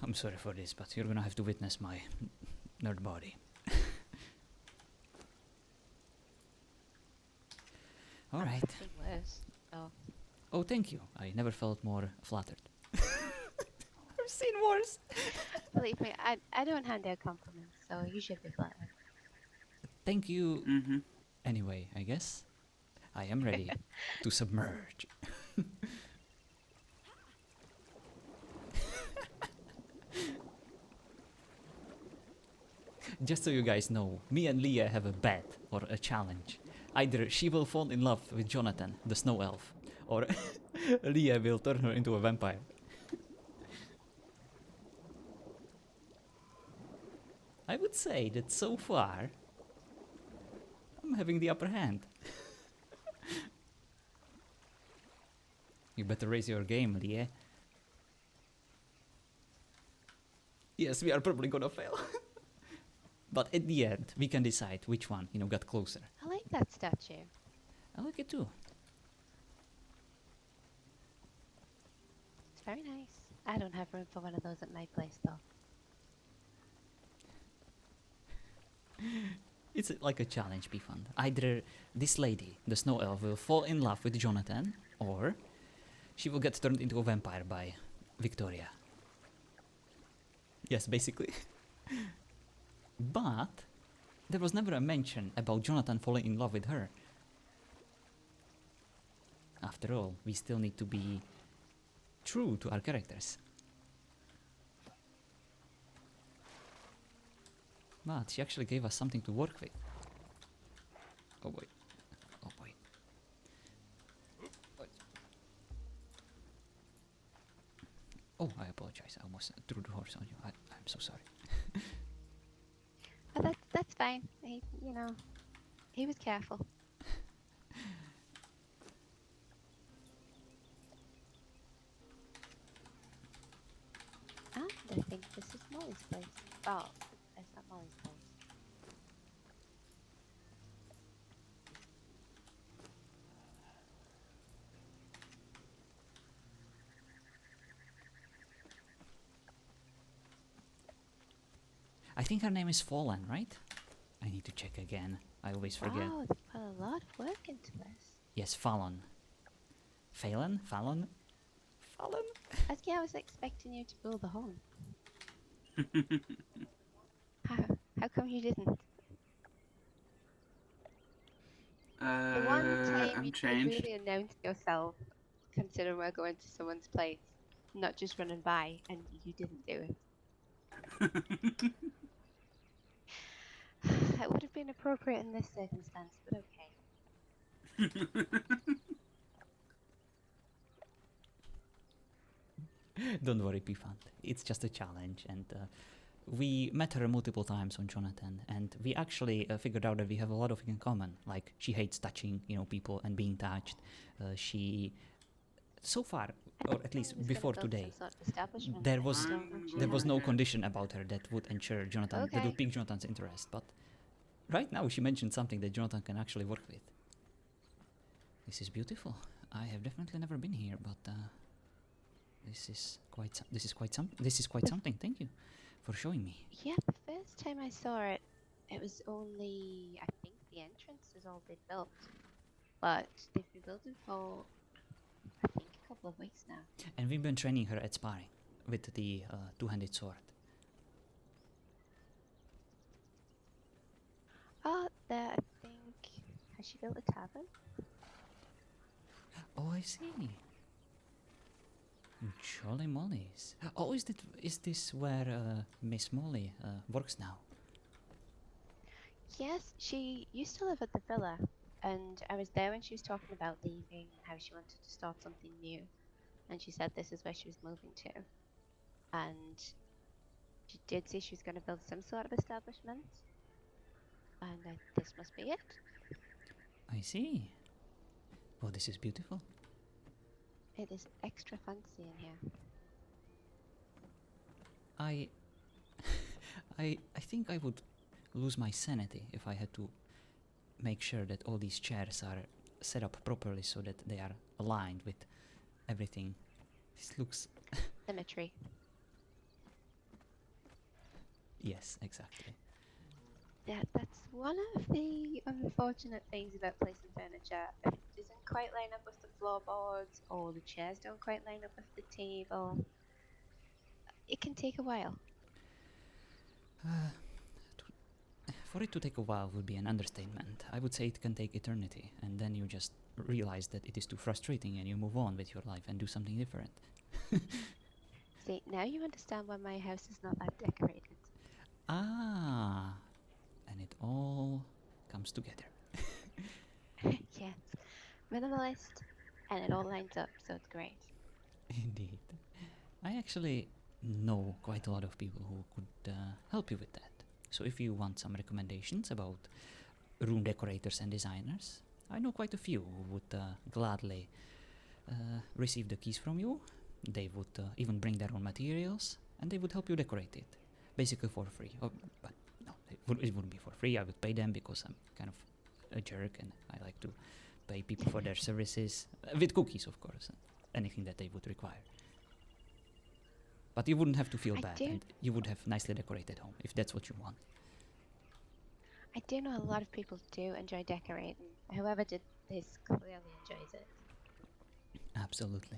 I'm sorry for this, but you're gonna have to witness my nerd body. All right. I've seen worse. So. Oh, thank you. I never felt more flattered. I've seen worse. Believe me, I don't hand out compliments, so you should be flattered. Thank you. Mm-hmm. Anyway, I guess I am ready to submerge. Just so you guys know, me and Leah have a bet or a challenge. Either she will fall in love with Jonathan, the snow elf, or Leah will turn her into a vampire. I would say that so far, I'm having the upper hand. You better raise your game, Leah. Yes, we are probably gonna fail. But at the end, we can decide which one, got closer. I like that statue. I like it too. It's very nice. I don't have room for one of those at my place, though. It's like a challenge, Bifund. Either this lady, the snow elf, will fall in love with Jonathan, or she will get turned into a vampire by Victoria. Yes, basically. But there was never a mention about Jonathan falling in love with her. After all, we still need to be true to our characters. But she actually gave us something to work with. Oh boy. Oh boy. Oh, I apologize. I almost threw the horse on you. I'm so sorry. But that's fine. He was careful. And I think this is Molly's place. Oh, that's not Molly's place. I think her name is Fallon, right? I need to check again. I always forget. Wow, they put a lot of work into this. Yes, Fallon. Phelan? Fallon? Fallon? I was expecting you to build a home. How come you didn't? The one time I'm you changed. really announced yourself, considering we're going to someone's place, not just running by, and you didn't do it. It would have been appropriate in this circumstance, but okay. Don't worry, Pifant. It's just a challenge, and we met her multiple times on Jonathan, and we actually figured out that we have a lot of in common. Like, she hates touching, people and being touched. She, so far, or at least before today, there was no condition about her that would ensure Jonathan, that would pique Jonathan's interest. But right now, she mentioned something that Jonathan can actually work with. This is beautiful. I have definitely never been here, but this is quite something. Thank you for showing me. Yeah, the first time I saw it, it was only, I think the entrance is all they'd built. But they've been building for, I think, a couple of weeks now. And we've been training her at sparring with the two-handed sword. Oh, there, I think, has she built a tavern? Oh, I see. Jolly Molly's. Oh, is this where Miss Molly works now? Yes, she used to live at the villa, and I was there when she was talking about leaving and how she wanted to start something new. And she said this is where she was moving to. And she did say she was going to build some sort of establishment. And this must be it. I see. Oh, this is beautiful. It is extra fancy in here. I think I would lose my sanity if I had to make sure that all these chairs are set up properly so that they are aligned with everything. This looks... Symmetry. Yes, exactly. Yeah, that's one of the unfortunate things about placing furniture. doesn't quite line up with the floorboards, or the chairs don't quite line up with the table. It can take a while. For it to take a while would be an understatement. I would say it can take eternity, and then you just realize that it is too frustrating and you move on with your life and do something different. See, now you understand why my house is not that decorated. Ah, and it all comes together. Yes, minimalist, and it all lines up, so it's great. Indeed. I actually know quite a lot of people who could help you with that. So if you want some recommendations about room decorators and designers, I know quite a few who would gladly receive the keys from you. They would even bring their own materials, and they would help you decorate it, basically for free. Oh, but no, it wouldn't be for free. I would pay them because I'm kind of a jerk, and I like to pay people for their services, with cookies, of course, and anything that they would require. But you wouldn't have to feel bad, and you would have nicely decorated home, if that's what you want. I do know a lot of people do enjoy decorating. Whoever did this clearly enjoys it. Absolutely.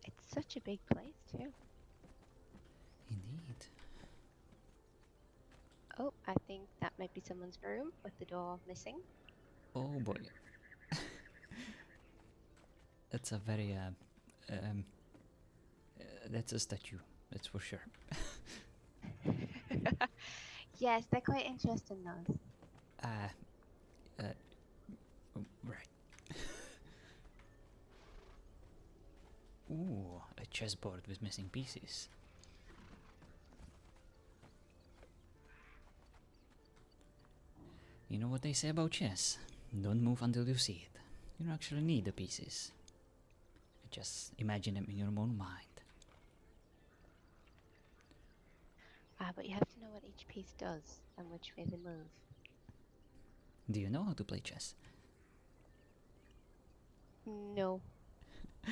It's such a big place, too. Indeed. Oh, I think that might be someone's room with the door missing. Oh boy. That's a very, that's a statue, that's for sure. Yes, they're quite interesting, those. Right. Ooh, a chessboard with missing pieces. You know what they say about chess? Don't move until you see it. You don't actually need the pieces. Just imagine them in your own mind. But you have to know what each piece does and which way they move. Do you know how to play chess? No.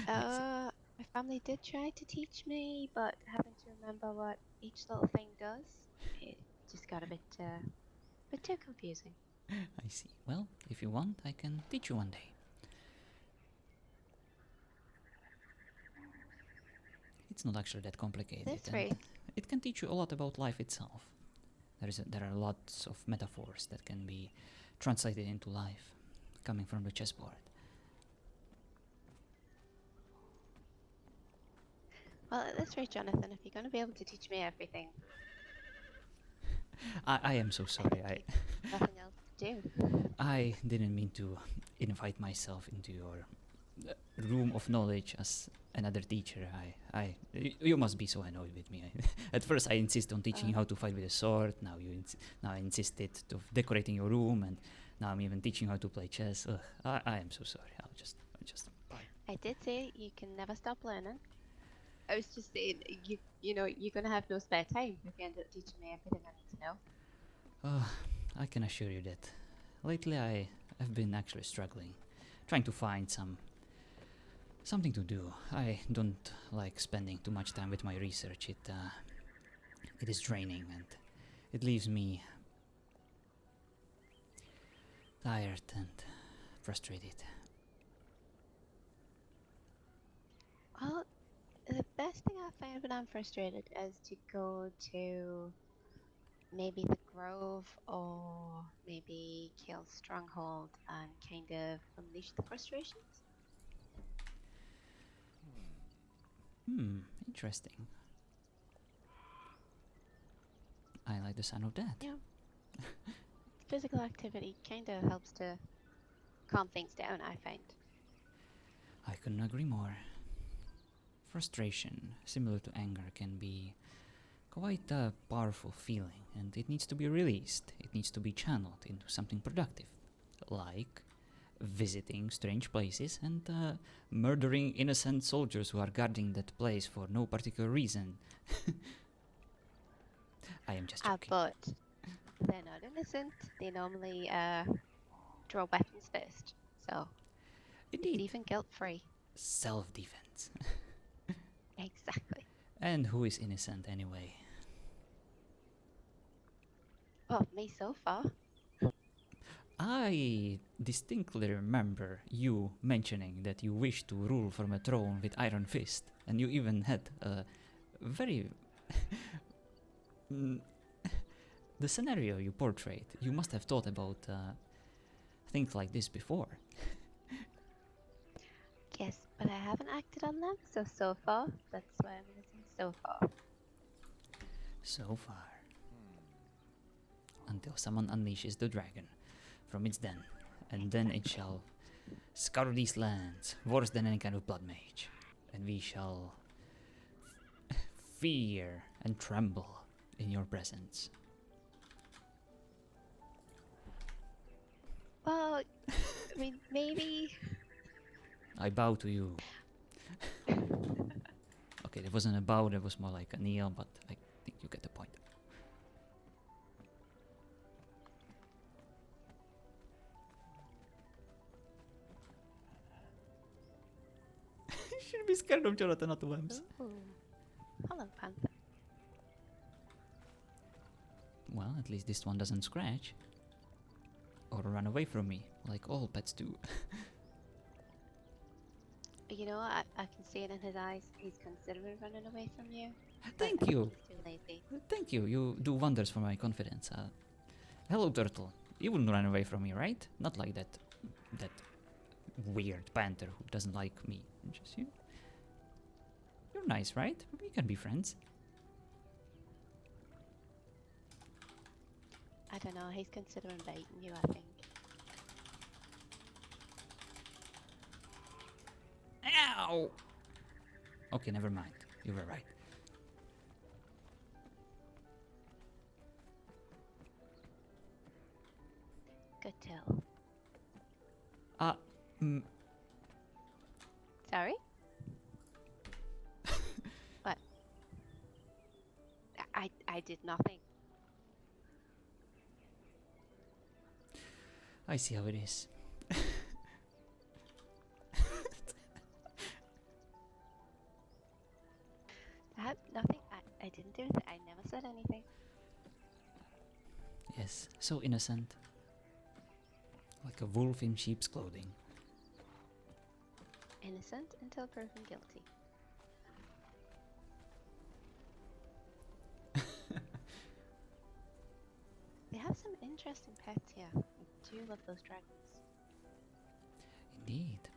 My family did try to teach me, but having to remember what each little thing does, it just got a bit too confusing. I see. Well, if you want, I can teach you one day. It's not actually that complicated. That's right. It can teach you a lot about life itself. There are lots of metaphors that can be translated into life, coming from the chessboard. Well, at this rate, Jonathan, if you're going to be able to teach me everything, I am so sorry. nothing else to do. I didn't mean to invite myself into your room of knowledge as another teacher. You must be so annoyed with me. At first, I insist on teaching you how to fight with a sword. Now I insisted to decorating your room, and now I'm even teaching you how to play chess. Ugh, I am so sorry. I'll just. Bye. I did say you can never stop learning. I was just saying, you know, you're gonna have no spare time if you end up teaching me everything I need to know. I can assure you that lately I have been actually struggling, trying to find something to do. I don't like spending too much time with my research. It is draining, and it leaves me tired and frustrated. Well, the best thing I find when I'm frustrated is to go to maybe the Grove or maybe Kale's Stronghold and kind of unleash the frustrations. Interesting. I like the sound of that. Yeah. Physical activity kind of helps to calm things down, I find. I couldn't agree more. Frustration, similar to anger, can be quite a powerful feeling, and it needs to be released. It needs to be channeled into something productive, like visiting strange places and murdering innocent soldiers who are guarding that place for no particular reason. I am just joking. But they're not innocent. They normally draw weapons first, so Indeed. it's even guilt-free. Self-defense. Exactly. And who is innocent anyway? Well, me so far. I distinctly remember you mentioning that you wish to rule from a throne with iron fist, and you even had a very Mm, the scenario you portrayed. You must have thought about things like this before. Yes, but I haven't acted on them, so far, that's why I'm gonna say so far. So far. Until someone unleashes the dragon from its den, and then it shall scour these lands, worse than any kind of blood mage, and we shall fear and tremble in your presence. Well, I mean, maybe. I bow to you. Okay, that wasn't a bow, that was more like a kneel, but I think you get the point. You shouldn't be scared of Jonathan, not the worms. Ooh. Hello, Panther. Well, at least this one doesn't scratch. Or run away from me, like all pets do. You know what? I can see it in his eyes. He's considering running away from you. Thank you! He's too lazy. Thank you, you do wonders for my confidence. Hello, Turtle. You wouldn't run away from me, right? Not like that weird panther who doesn't like me. Just you. You're nice, right? We can be friends. I don't know. He's considering baiting you, I think. Ow! Okay, never mind. You were right. Good tell. Sorry? What? I did nothing. I see how it is. Nothing. I didn't do anything. I never said anything. Yes, so innocent. Like a wolf in sheep's clothing. Innocent until proven guilty. They have some interesting pets here. I do love those dragons. Indeed.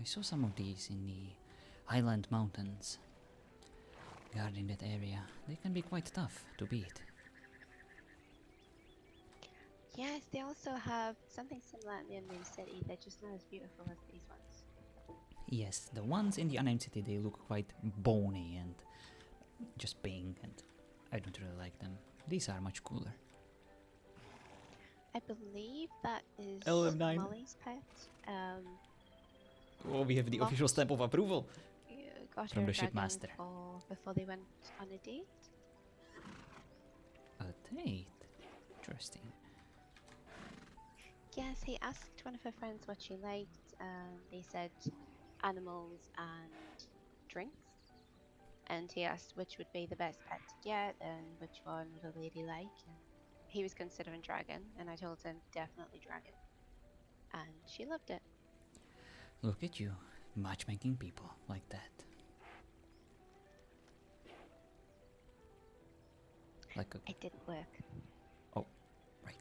I saw some of these in the Highland Mountains. Guarding that area, they can be quite tough to beat. Yes, they also have something similar in the Unnamed City. They're just not as beautiful as these ones. Yes, the ones in the Unnamed City, they look quite bony and just pink, and I don't really like them. These are much cooler. I believe that is LM9. Molly's pet. Oh, we have the Lost. official stamp of approval. Got From her the a shipmaster. dragon before they went on a date. A date? Interesting. Yes, he asked one of her friends what she liked. They said animals and drinks. And he asked which would be the best pet to get and which one would a lady like. And he was considering dragon, and I told him definitely dragon. And she loved it. Look at you, matchmaking people like that. Like a... It didn't work. Oh, right.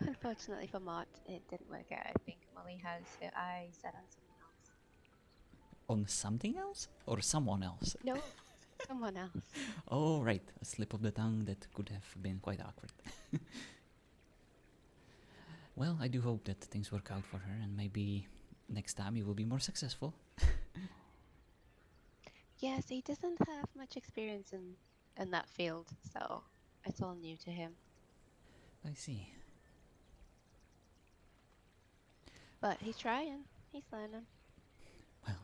Unfortunately for Mott, it didn't work out. I think Molly has her eyes set on someone else. On something else? Or someone else? No, someone else. Oh, right. A slip of the tongue that could have been quite awkward. Well, I do hope that things work out for her, and maybe next time you will be more successful. Yes, he doesn't have much experience in that field, so it's all new to him. I see. But he's trying. He's learning. Well,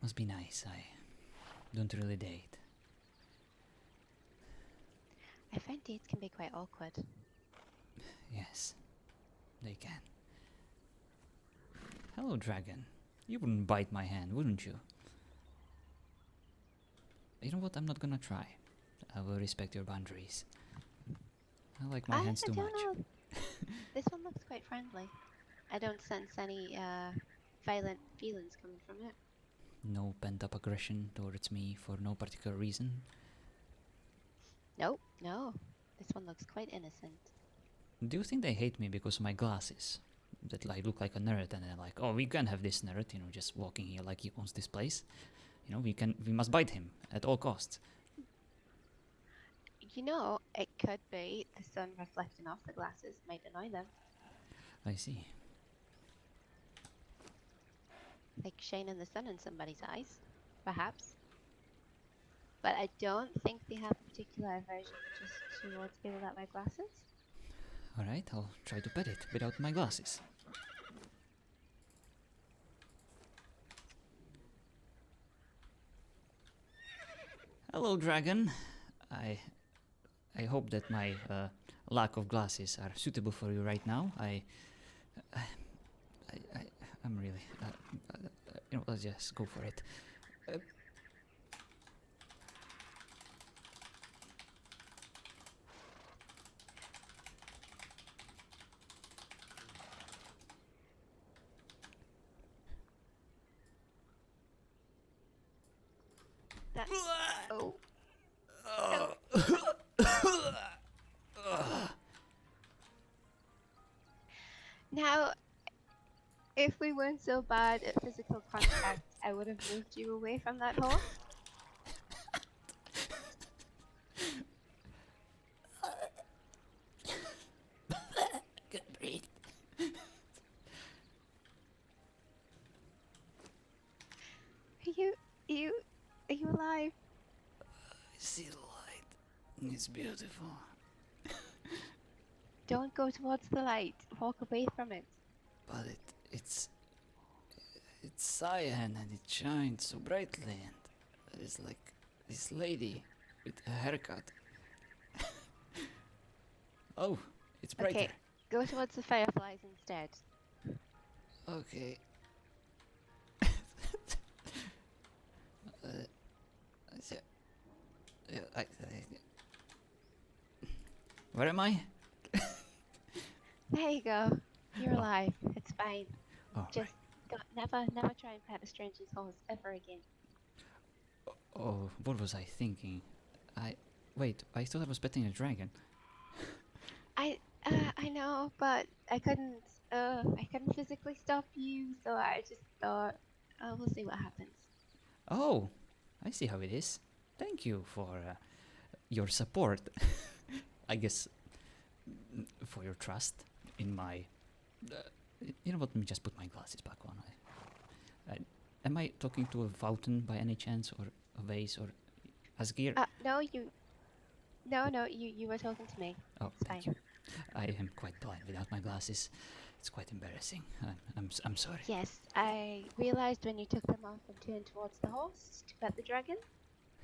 must be nice. I don't really date. I find dates can be quite awkward. Yes, they can. Hello, dragon. You wouldn't bite my hand, wouldn't you? You know what? I'm not gonna try. I will respect your boundaries. I like my hands too much. I don't know. This one looks quite friendly. I don't sense any violent feelings coming from it. No pent-up aggression towards me for no particular reason. Nope, no. This one looks quite innocent. Do you think they hate me because of my glasses? That I look like a nerd and they're like, oh, we can't have this nerd, just walking here like he owns this place. We must bite him at all costs. It could be the sun reflecting off the glasses might annoy them. I see. Like shining the sun in somebody's eyes, perhaps. But I don't think they have a particular aversion just towards people that wear glasses. Alright, I'll try to pet it without my glasses. Hello, dragon. I hope that my lack of glasses are suitable for you right now. I'm really... let's just go for it. Oh. Now, if we weren't so bad at physical contact, I would have moved you away from that horse. Good breathe. Are you alive? I see the light. It's beautiful. Don't go towards the light. Walk away from it. But it's cyan and it shines so brightly, and it's like this lady with a haircut. Oh, it's brighter. Okay, go towards the fireflies instead. Okay. Where am I? There you go. You're Oh. alive. It's fine. Oh, Just never try and pet a stranger's horse ever again. oh, what was I thinking? Wait, I thought I was petting a dragon. I know, but I couldn't physically stop you, so I just thought, we'll see what happens. Oh, I see how it is. Thank you for your support. I guess for your trust in my... you know what, let me just put my glasses back on. Am I talking to a fountain by any chance, or a vase, or Asgir? No, you were talking to me. Oh, It's thank fine. you. I am quite blind without my glasses. It's quite embarrassing. I'm sorry. Yes, I realized when you took them off and turned towards the horse to pet the dragon,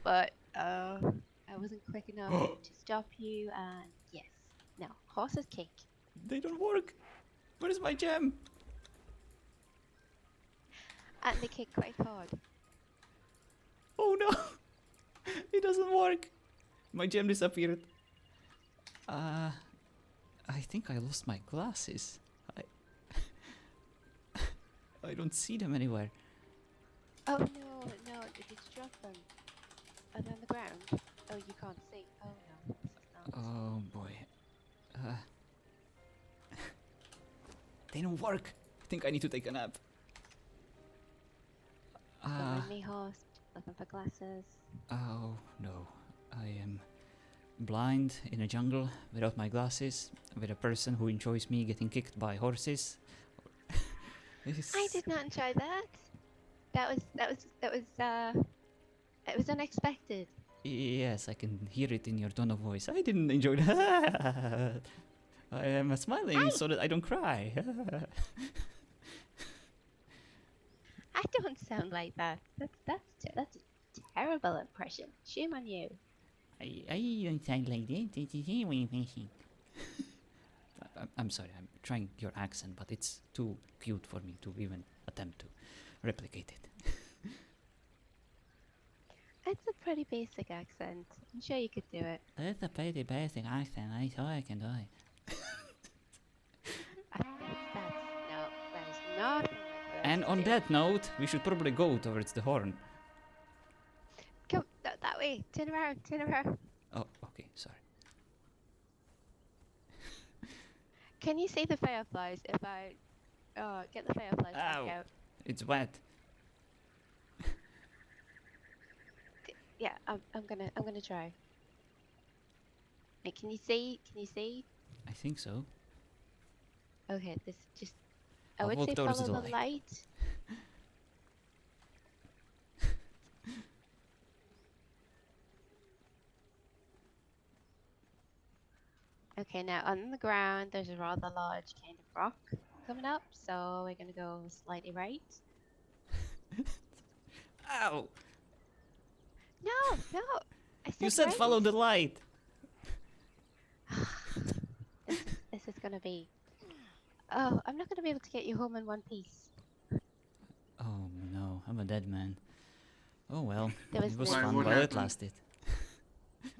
but I wasn't quick enough to stop you, and yes, no, horses kick. They don't work. Where's my gem? And they kick quite hard. Oh no! It doesn't work. My gem disappeared. I think I lost my glasses. I don't see them anywhere. Oh no, did you drop them? Are they on the ground? Oh, you can't see. Oh no, this is not. Oh boy. They don't work. I think I need to take a nap. Don't me horse, looking for glasses. Oh no. I am blind in a jungle without my glasses, with a person who enjoys me getting kicked by horses. I did not enjoy that. It was unexpected. Yes, I can hear it in your tone of voice. I didn't enjoy that. I am smiling so that I don't cry. I don't sound like that. That's a terrible impression. Shame on you. I don't sound like that. I'm sorry, I'm trying your accent, but it's too cute for me to even attempt to replicate it. It's a pretty basic accent. I'm sure you could do it. That's a pretty basic accent. I sure I can do it. No, there's nothing like that. And on that note, we should probably go towards the horn. Come, that way. Turn around, turn around. Oh, okay, sorry. Can you see the fireflies if I get the fireflies back Ow. out? It's wet. Yeah, I'm gonna try. Hey, can you see? Can you see? I think so. Okay, this just. I I'll would walk say towards follow the the light. light. Okay, now on the ground there's a rather large kind of rock coming up, so we're gonna go slightly right. Ow! No, no. You said right. follow the light. This is gonna be. Oh, I'm not gonna be able to get you home in one piece. Oh no, I'm a dead man. Oh well, There was it was no- fun What while it happened? lasted.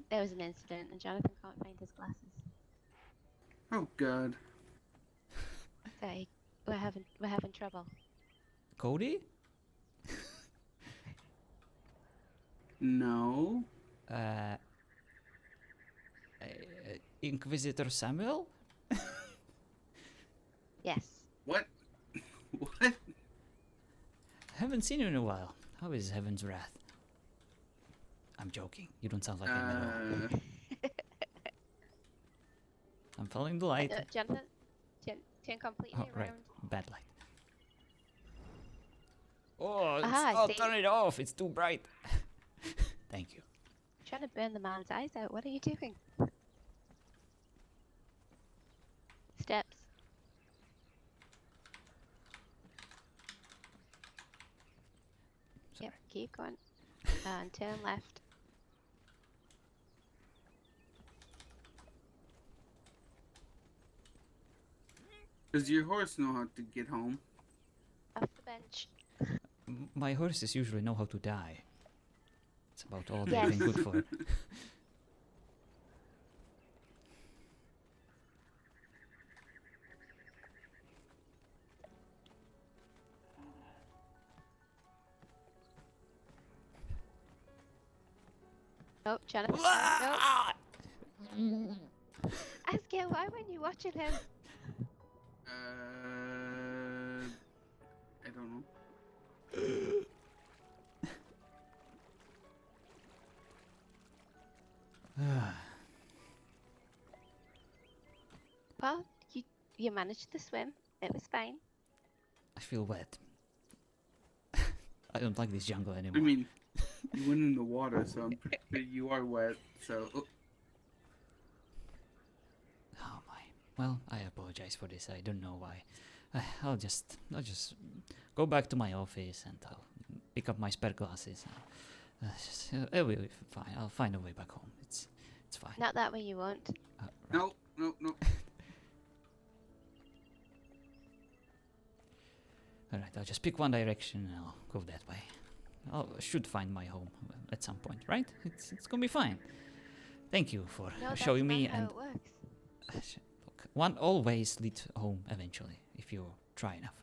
There was an incident, and Jonathan can't find his glasses. Oh God. So we're having trouble. Cody? No. Inquisitor Samuel? Yes. What? What? Haven't seen you in a while. How is Heaven's Wrath? I'm joking. You don't sound like him at all. I'm following the light. Jonathan, turn completely Oh, right. around. Bad light. Oh, Aha, see? turn it off. It's too bright. Thank you. Trying to burn the man's eyes out. What are you doing? Steps. Sorry. Yep, keep going. And turn left. Does your horse know how to get home? Off the bench. My horses usually know how to die. It's about all Yes. they've been good for. Oh, Jonathan. No. Askell, why weren't you watching him? I don't know. Well, you managed to swim. It was fine. I feel wet. I don't like this jungle anymore. I mean, you went in the water, so I'm pretty sure you are wet. So. Oh. Oh my. Well, I apologize for this. I don't know why. I'll just go back to my office and I'll pick up my spare glasses. It will be fine. I'll find a way back home. It's fine. Not that way you won't. Right. No, no, no. Alright, I'll just pick one direction and I'll go that way. I should find my home at some point, right? It's gonna be fine. Thank you for No, that's showing me, not how and it works. look, one always leads home eventually if you try enough.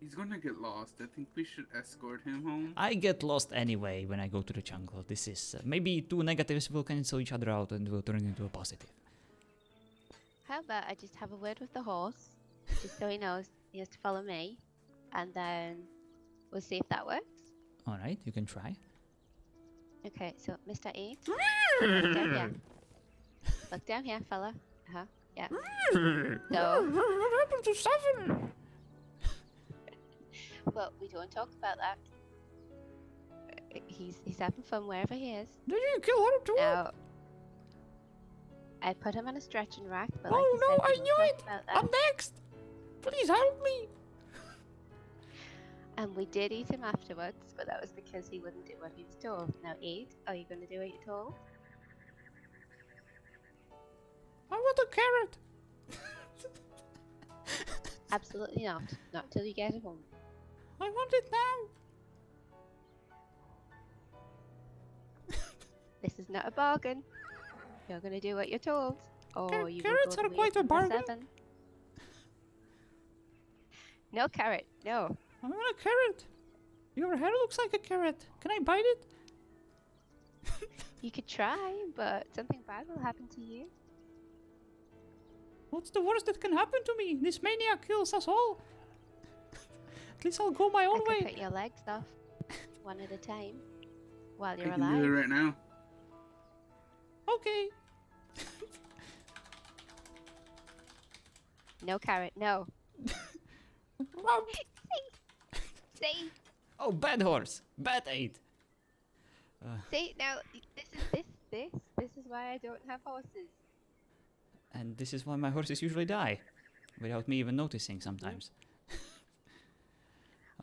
He's gonna get lost. I think we should escort him home. I get lost anyway when I go to the jungle. This is maybe two negatives will cancel each other out and will turn into a positive. How about I just have a word with the horse, just so he knows he has to follow me, and then we'll see if that works. Alright, you can try. Okay, so Mr. 8, look down here. Look down here, fella. Yeah. So, What happened to 7? well, we don't talk about that. He's having fun wherever he is. Did you kill her too? Now, I put him on a stretching rack, but Oh like no, you said, I we don't knew talk it! about that. I'm next! Please help me! And we did eat him afterwards, but that was because he wouldn't do what he was told. Now, 8, are you going to do what you're told? I want a carrot! Absolutely not. Not till you get home. I want it now! This is not a bargain. You're gonna do what you're told, or you will Carrots go the are way quite of a number bargain. 7. No carrot, no. I want a carrot. Your hair looks like a carrot. Can I bite it? You could try, but something bad will happen to you. What's the worst that can happen to me? This maniac kills us all. At least I'll go my I own could way. cut your legs off, one at a time, while I you're can do it alive. right now. Okay. No carrot, no. See, Oh, bad horse. Bad aid. see. Now this is why I don't have horses. And this is why my horses usually die. Without me even noticing sometimes.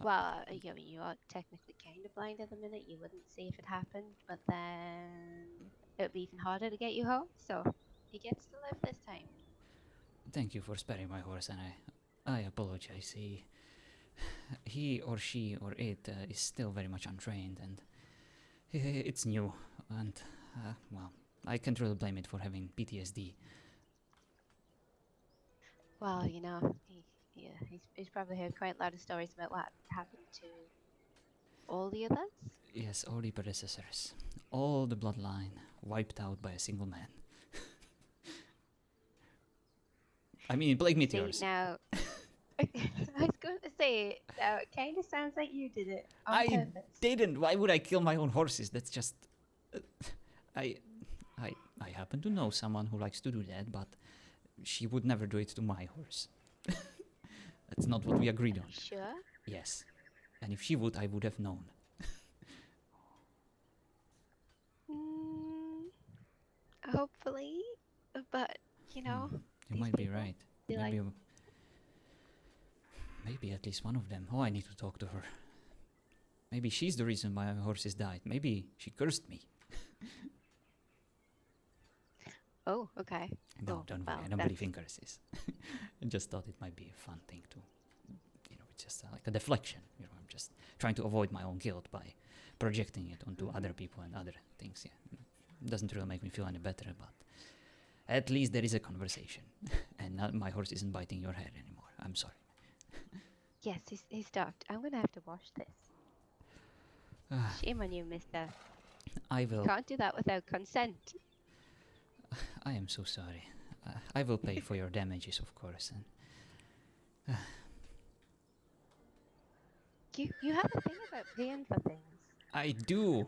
Well, you are technically kind of blind at the minute. You wouldn't see if it happened, but then it would be even harder to get you home. So he gets to live this time. Thank you for sparing my horse, and I apologize. He or she or it is still very much untrained, and it's new, and well, I can't really blame it for having PTSD. Well, he's probably heard quite a lot of stories about what happened to all the others. Yes, all the predecessors, all the bloodline wiped out by a single man. I mean, plague meteors. See, now, I was going to say, now it kind of sounds like you did it on purpose. Didn't. Why would I kill my own horses? That's just. I happen to know someone who likes to do that, but she would never do it to my horse. That's not what we agreed on. Sure? Yes. And if she would, I would have known. Hopefully, but you know. You these might be people, right. they like- Maybe at least one of them. Oh, I need to talk to her. Maybe she's the reason my horses died. Maybe she cursed me. Oh, okay. No, Oh, don't worry. well, I don't believe that's- in curses. I just thought it might be a fun thing to, it's just like a deflection. I'm just trying to avoid my own guilt by projecting it onto other people and other things. Yeah, it doesn't really make me feel any better, but at least there is a conversation, and not, my horse isn't biting your hair anymore. I'm sorry. Yes, he stopped. I'm gonna have to wash this. Shame on you, mister. I will. Can't do that without consent. I am so sorry. I will pay for your damages, of course. And You have a thing about paying for things. I do.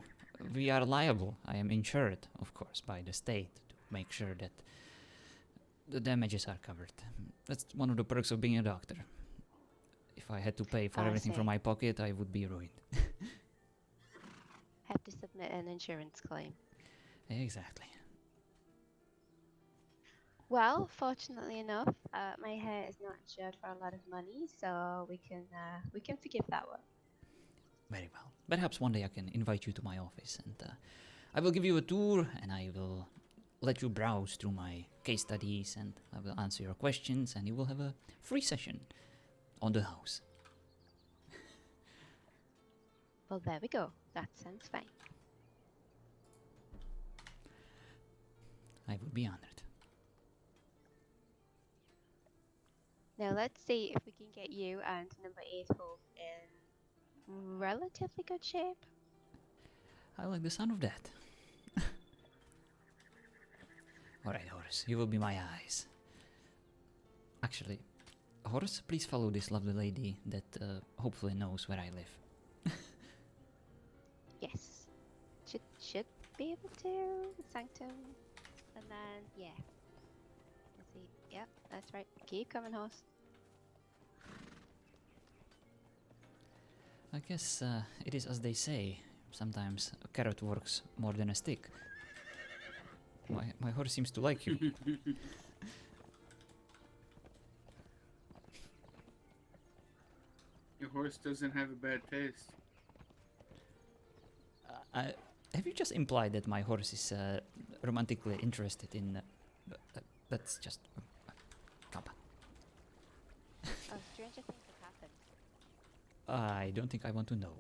We are liable. I am insured, of course, by the state to make sure that the damages are covered. That's one of the perks of being a doctor. If I had to pay for I everything from see. my pocket, I would be ruined. Have to submit an insurance claim. Exactly. Well, fortunately enough, my hair is not insured for a lot of money, so we can forgive that one. Very well. Perhaps one day I can invite you to my office, and I will give you a tour, and I will let you browse through my case studies, and I will answer your questions, and you will have a free session on the house. Well, there we go. That sounds fine. I would be honored. Now let's see if we can get you and number 8 home in relatively good shape. I like the sound of that. Alright, Horace, you will be my eyes. Actually, Horace, please follow this lovely lady that hopefully knows where I live. Yes. Should be able to. Sanctum. And then, yeah. Let's see. Yep, that's right. Keep coming, horse. I guess it is as they say. Sometimes a carrot works more than a stick. My horse seems to like you. Your horse doesn't have a bad taste. Have you just implied that my horse is romantically interested in... that's just... come on. Oh, stranger things have happened. I don't think I want to know.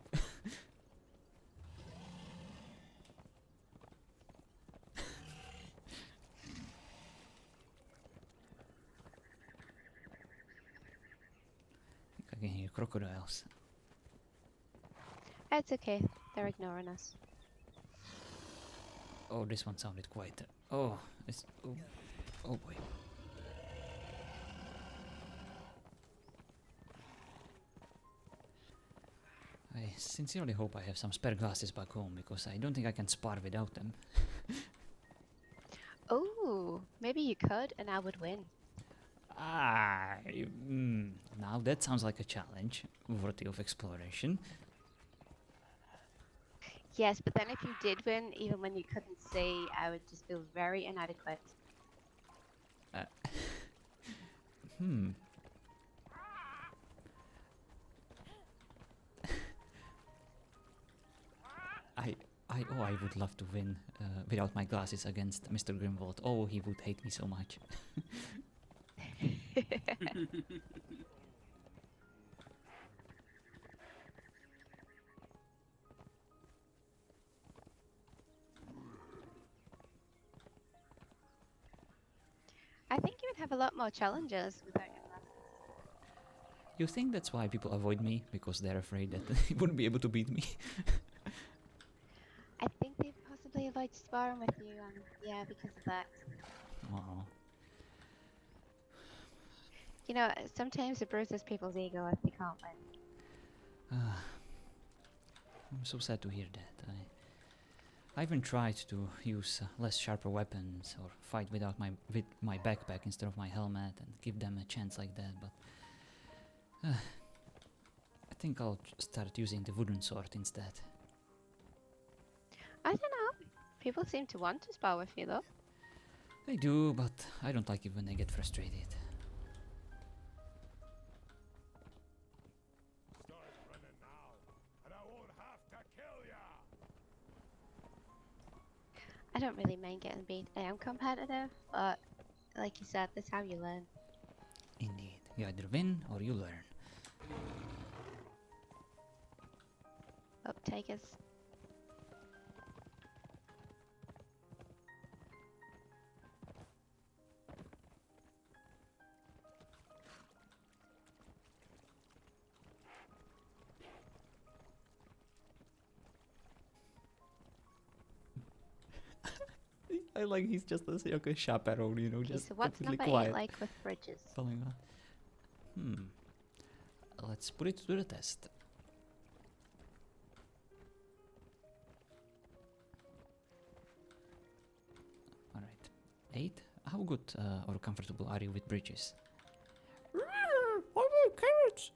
crocodiles. It's okay. They're ignoring us. Oh, this one sounded quite... oh, it's... oh, oh boy. I sincerely hope I have some spare glasses back home, because I don't think I can spar without them. Oh, maybe you could and I would win. Now that sounds like a challenge, worthy of exploration. Yes, but then if you did win, even when you couldn't see, I would just feel very inadequate. I would love to win without my glasses against Mr. Grimwald. Oh, he would hate me so much. I think you would have a lot more challenges without your glasses. You think that's why people avoid me? Because they're afraid that they wouldn't be able to beat me? I think they possibly avoid sparring with you, yeah, because of that. Oh. You know, sometimes it bruises people's ego if they can't win. I'm so sad to hear that. I even tried to use less sharper weapons or fight with my backpack instead of my helmet and give them a chance like that, but I think I'll start using the wooden sword instead. I don't know. People seem to want to spar with you, though. They do, but I don't like it when they get frustrated. Start running now, and I won't have to kill ya! I don't really mind getting beat. I am competitive, but like you said, that's how you learn. Indeed. You either win or you learn. Up, tigers. I like he's just like a chaperone, you know, Okay, just so what's completely number quiet. 8 like with bridges? Following on. Let's put it to the test. Alright. 8? How good or comfortable are you with bridges? I want carrots!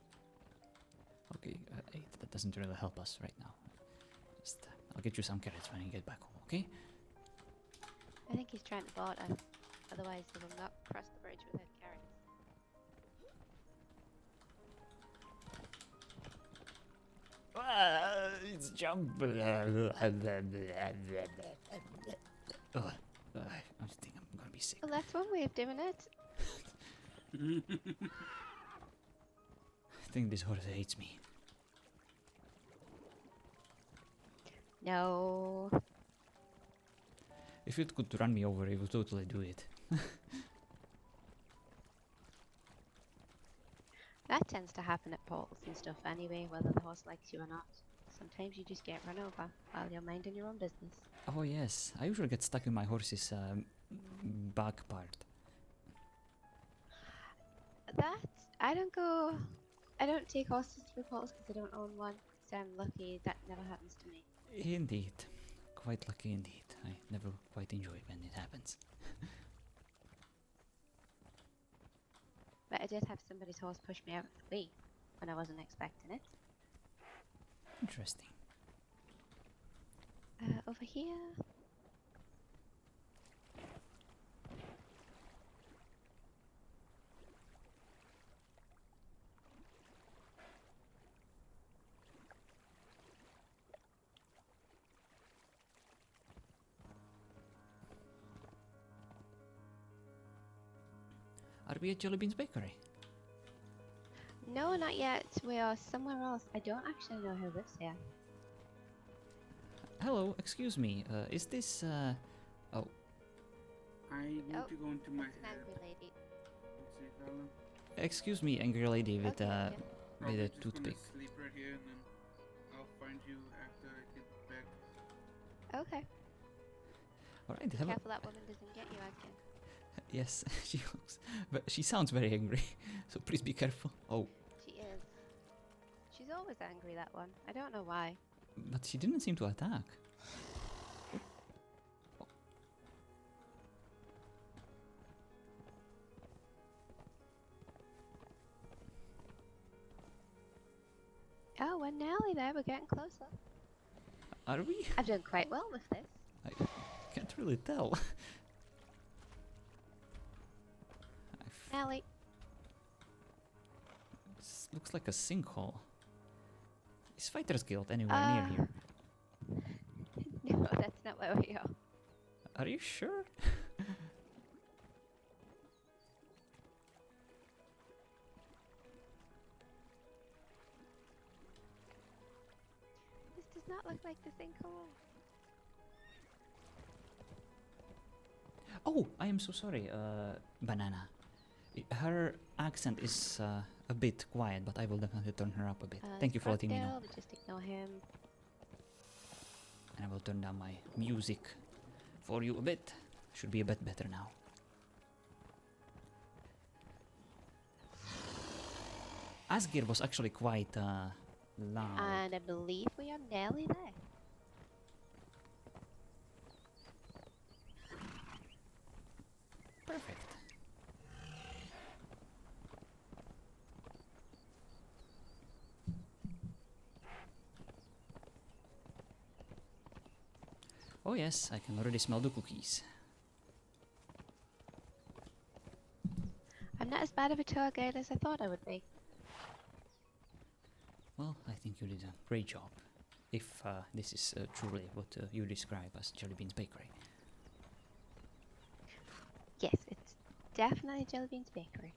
Okay, 8. That doesn't really help us right now. Just, I'll get you some carrots when you get back home, okay? I think he's trying to barter. Otherwise, they will not cross the bridge without carrots. It's jump. I think I'm gonna be sick. Well, that's one way of doing it. I think this horse hates me. No. If it could run me over, it would totally do it. That tends to happen at portals and stuff anyway, whether the horse likes you or not. Sometimes you just get run over while you're minding your own business. Oh yes, I usually get stuck in my horse's back part. I don't take horses through portals because I don't own one. So I'm lucky that never happens to me. Indeed. Quite lucky indeed. I never quite enjoy when it happens. But I did have somebody's horse push me out of the way when I wasn't expecting it. Interesting. Over here. Are we at Jellybean's Bakery? No, not yet. We are somewhere else. I don't actually know who lives here. Hello, excuse me. Is this oh, I need Oh, to go into my That's an head. angry lady. Let's see, fella. excuse me, angry lady with Okay, yeah. Probably with a just toothpick. gonna sleep right here, and then I'll find you after I get back. Okay. Alright, Be careful that woman doesn't get you, Askin. Yes, she looks, but she sounds very angry, so please be careful. Oh, She is. She's always angry, that one. I don't know why. but she didn't seem to attack. Oh, we're nearly there. We're getting closer. Are we? I've done quite well with this. I can't really tell. Nelly. This looks like a sinkhole. Is Fighters Guild anywhere near here? No, that's not where we are. Are you sure? This does not look like the sinkhole. Oh, I am so sorry, Banana. Her accent is a bit quiet, but I will definitely turn her up a bit. Thank you for letting me know. But just ignore him. And I will turn down my music for you a bit. Should be a bit better now. Asgir was actually quite loud. And I believe we are nearly there. Perfect. Oh yes, I can already smell the cookies. I'm not as bad of a tour guide as I thought I would be. Well, I think you did a great job. If this is truly what you describe as Jellybean's Bakery. Yes, it's definitely Jellybean's Bakery.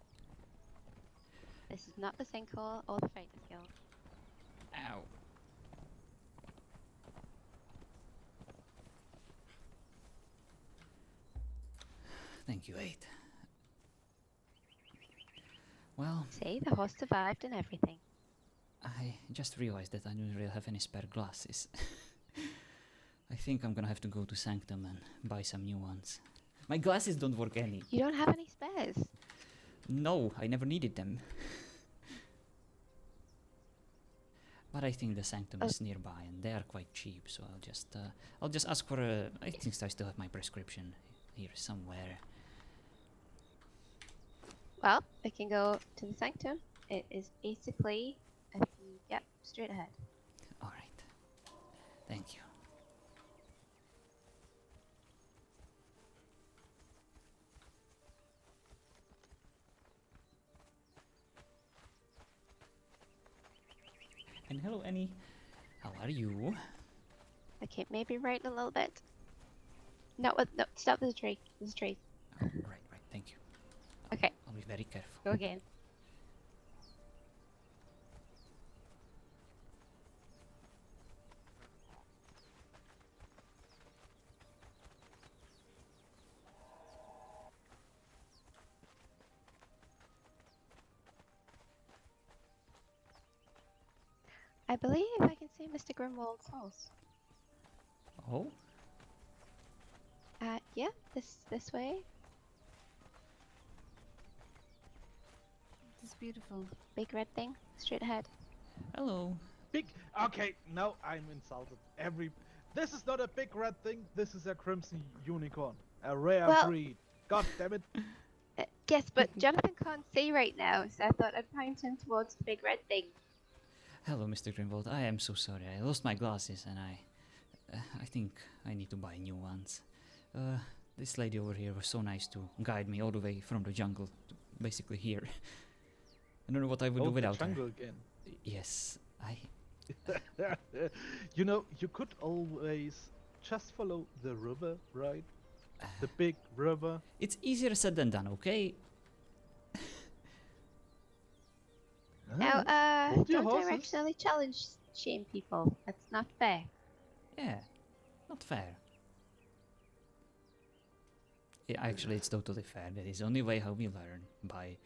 This is not the sinkhole or the Fighters Guild. Ow. Thank you, 8. Well, See, the horse survived and everything. I just realized that I don't really have any spare glasses. I think I'm gonna have to go to Sanctum and buy some new ones. My glasses don't work any. You don't have any spares. No, I never needed them. But I think the Sanctum is nearby and they are quite cheap, so I'll just ask for a. I think I still have my prescription here somewhere. Well, we can go to the Sanctum. It is basically, yep, straight ahead. All right. Thank you. And hello, Annie. How are you? Okay, maybe right a little bit. No, stop the tree. There's a tree. Oh, right, thank you. Okay. I'll be very careful. Go again. I believe I can see Mr. Grimwald's house. Oh? Yeah, this way. This is beautiful. Big red thing, straight ahead. Hello. Big. Okay, now I'm insulted. This is not a big red thing. This is a crimson unicorn, a rare breed. God damn it! Yes, but Jonathan can't see right now, so I thought I'd point him towards the big red thing. Hello, Mr. Grimwald. I am so sorry. I lost my glasses and I think I need to buy new ones. This lady over here was so nice to guide me all the way from the jungle to basically here. I don't know what I would do without the jungle her. again. Yes, I... You know, you could always just follow the river, right? The big river. It's easier said than done, okay? Now, Hold your don't horses. directionally challenge shame people. That's not fair. Yeah, not fair. Yeah, actually, it's totally fair. That is the only way how we learn, by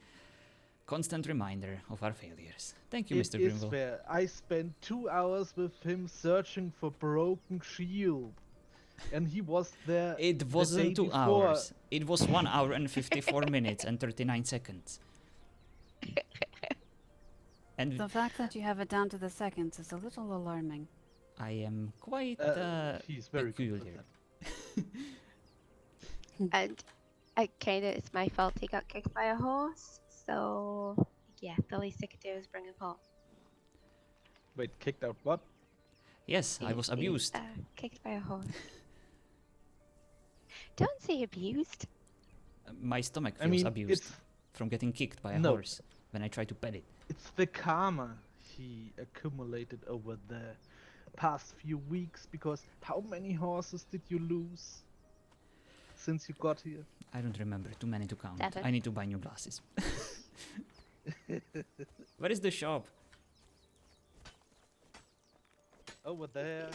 constant reminder of our failures. Thank you, It Mr. is Grimble. fair. I spent 2 hours with him searching for broken shield. And he was there It the wasn't day 2 before. hours. It was 1 hour and 54 minutes and 39 seconds. And The fact that you have it down to the seconds is a little alarming. I am quite He's very good with peculiar. that. And it's my fault he got kicked by a horse. So yeah, the least I could do is bring him home. Wait, kicked out what? Yes, I was abused. Kicked by a horse. Don't say abused. My stomach I feels mean, abused it's from getting kicked by a No. horse when I try to pet it. it's the karma he accumulated over the past few weeks. Because how many horses did you lose since you got here? I don't remember, too many to count. 7. I need to buy new glasses. Where is the shop? Over there.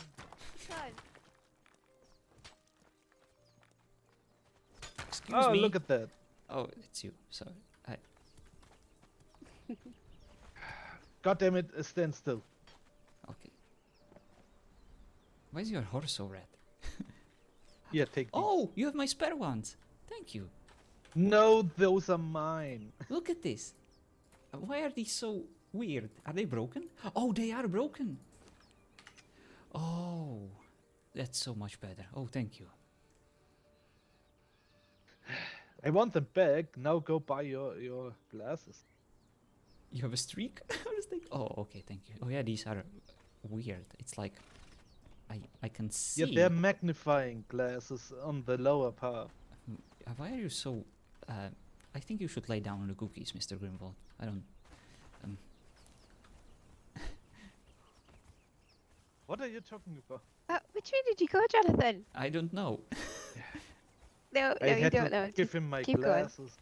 Excuse Oh, me. look at that. Oh, it's you. Sorry. God damn it, stand still. Okay. Why is your horse so red? Here, take these. Oh, you have my spare ones. Thank you. No, those are mine. Look at this. Why are these so weird? Are they broken? Oh, they are broken. Oh, that's so much better. Oh, thank you. I want them back. Now go buy your glasses. You have a streak? I was thinking, oh, okay, thank you. Oh yeah, these are weird. It's like I can see. Yeah, they're magnifying glasses on the lower part. Why are you so? I think you should lay down on the cookies, Mr. Grimwald. I don't. What are you talking about? Which way did you go, Jonathan? I don't know. No, I you had don't to know. give Just him my keep going. glasses.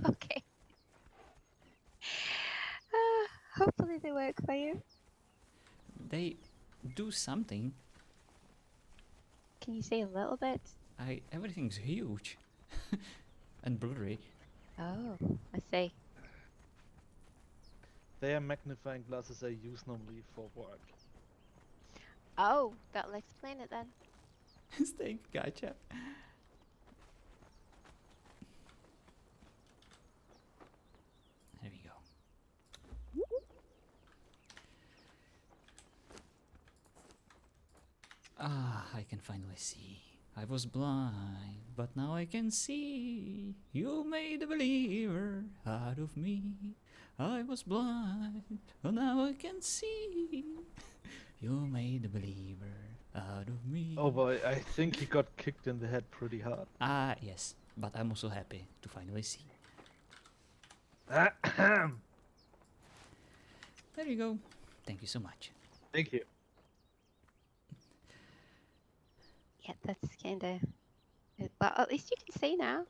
Okay. Hopefully they work for you. They do something. Can you say a little bit? Everything's huge and blurry. Oh, I see. They are magnifying glasses I use normally for work. Oh, that'll explain it then. Thank you, gotcha. There we go. Ah, I can finally see. I was blind, but now I can see. You made a believer out of me. I was blind, but now I can see. You made a believer out of me. Oh boy, I think he got kicked in the head pretty hard. Ah, yes, but I'm also happy to finally see. There you go. Thank you so much. Thank you. Yeah, that's kinda... Well, at least you can see now.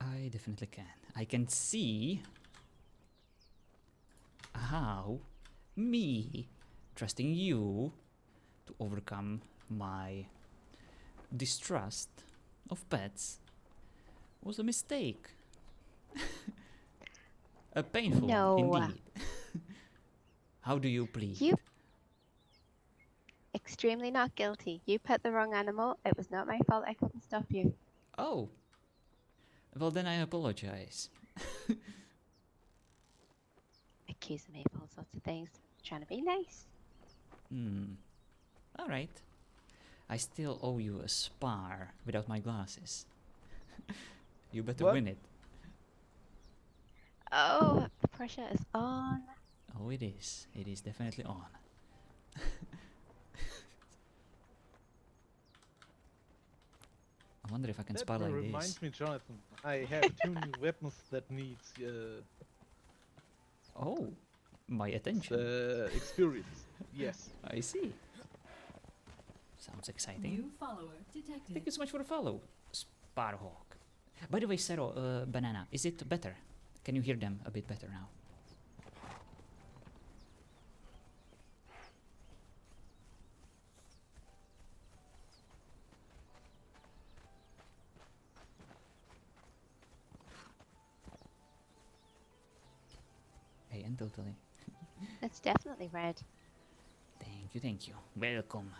I definitely can. I can see how me trusting you to overcome my distrust of pets was a mistake. A painful No. indeed. How do you plead? You... Extremely not guilty. You pet the wrong animal. It was not my fault. I couldn't stop you. Oh. Well, then I apologize. Accusing me of all sorts of things. Trying to be nice. Alright. I still owe you a spar without my glasses. You better What? win it. Oh, the pressure is on. Oh, it is. It is definitely on. I wonder if I can spar like reminds this. me, Jonathan. I have 2 new weapons that needs Oh, my attention. experience. Yes. I see. Sounds exciting. New follower detected. Thank you so much for the follow, Sparhawk. By the way, Sero, Banana, is it better? Can you hear them a bit better now? totally. That's definitely red. Thank you. Welcome.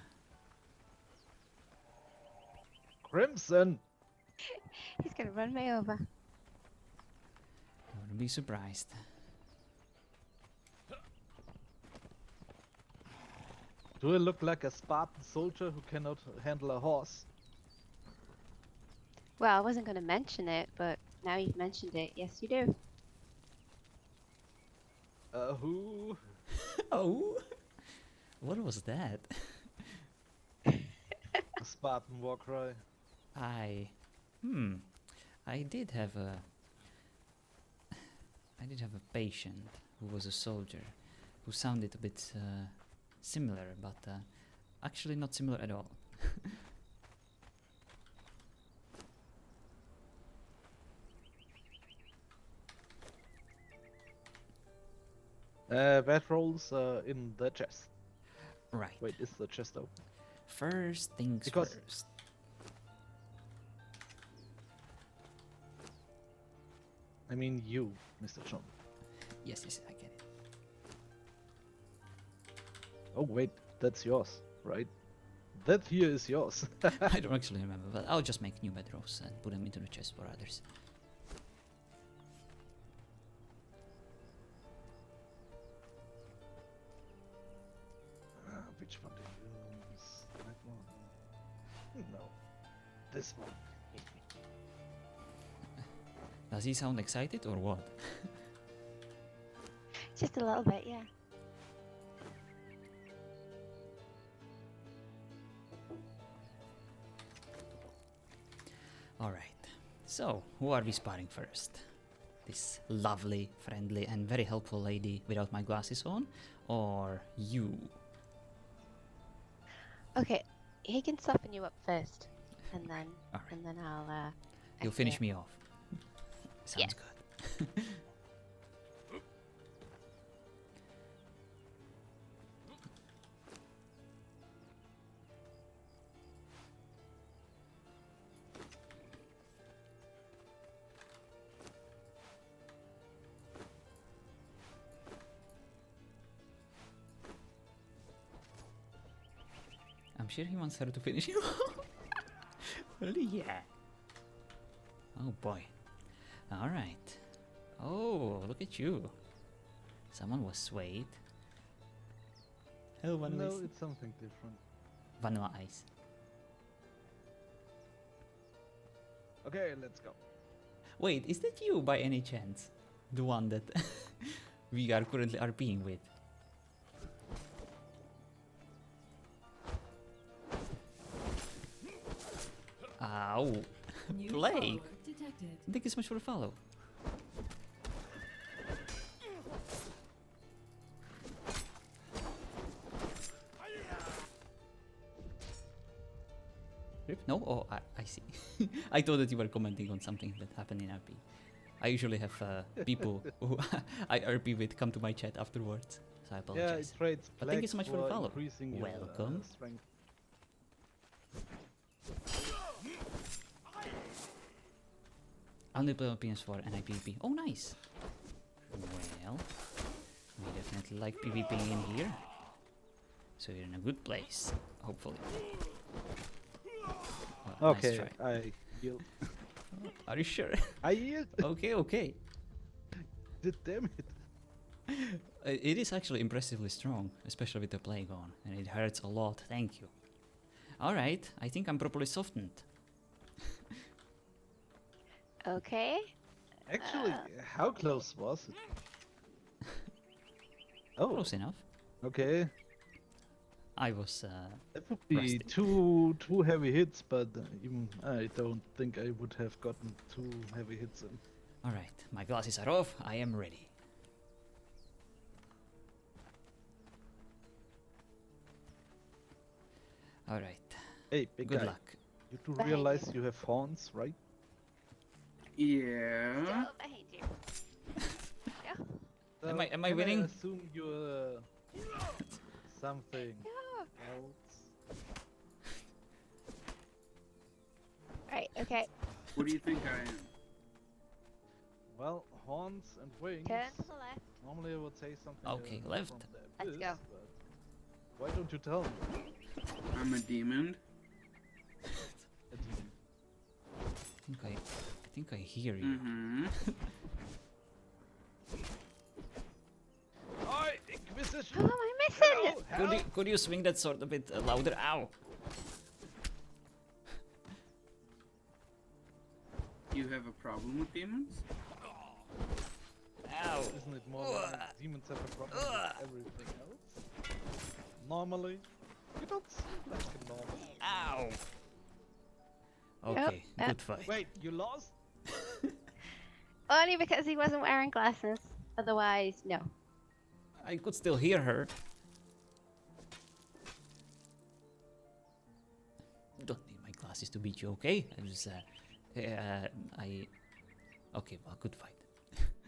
Crimson! He's gonna run me over. You wouldn't be surprised. Do I look like a Spartan soldier who cannot handle a horse? Well, I wasn't gonna mention it, but now you've mentioned it. Yes, you do. Who? Oh, what was that? A Spartan war cry. I did have a patient who was a soldier who sounded a bit similar, but actually not similar at all. Bedrolls in the chest. Right. Wait, is the chest open? First things Because- first. I mean you, Mr. John. Yes, I get it. Oh wait, that's yours, right? That here is yours. I don't actually remember, but I'll just make new bedrolls and put them into the chest for others. Which one do you use? That one? No. This one. Does he sound excited or what? Just a little bit, yeah. Alright, so who are we spotting first? This lovely, friendly, and very helpful lady without my glasses on, or you? Okay, he can soften you up first, and then Alright. and then I'll. You'll finish me off. Sounds Yes. good. I'm sure he wants her to finish him off. Really? Yeah. Oh boy. Alright. Oh, look at you. Someone was swayed. Oh, vanilla No, ice. it's something different. Vanilla ice. Okay, let's go. Wait, is that you by any chance? The one that we are currently RPing with? Ow. New Plague. follower detected. Thank you so much for the follow. Rip? No? Oh, I see. I thought that you were commenting on something that happened in RP. I usually have people who I RP with come to my chat afterwards, so I Yeah, apologize. it trades But thank you so much for the follow. increasing your, Welcome. strength. Only play on PS4 and I PvP. Oh, nice. Well, we definitely like PvP in here. So you're in a good place, hopefully. Well, nice Okay, try. I yield. Are you sure? I yield. Okay. Damn it. It is actually impressively strong, especially with the plague on, and it hurts a lot. Thank you. Alright, I think I'm properly softened. Okay. Actually, how close was it? Oh, Close enough. okay. I was, That would be rusty. two heavy hits, but even I don't think I would have gotten 2 heavy hits in. Alright, my glasses are off. I am ready. Alright, Hey, big good guy, luck. you do Behind realize you. you have horns, right? Yeah. Still behind you. Yeah. Am I can winning? I assume you're something Yeah. else? Right. Okay. What do you think I am? Well, horns and wings. Turn to the left. Normally I would say something. Okay, left. From the Let's abyss, go. but why don't you tell me? I'm a demon. A demon. I think I hear you. Mm-hmm. Oi, Inquisition! Who am I missing? Hello, Could you swing that sword a bit louder? Ow! You have a problem with demons? Ow! Isn't it more like demons have a problem with everything else? Normally, you don't seem like a normal. Ow! Okay, good fight. Wait, you lost? Only because he wasn't wearing glasses. Otherwise, no. I could still hear her. Don't need my glasses to beat you, okay? I just, okay, well, good fight.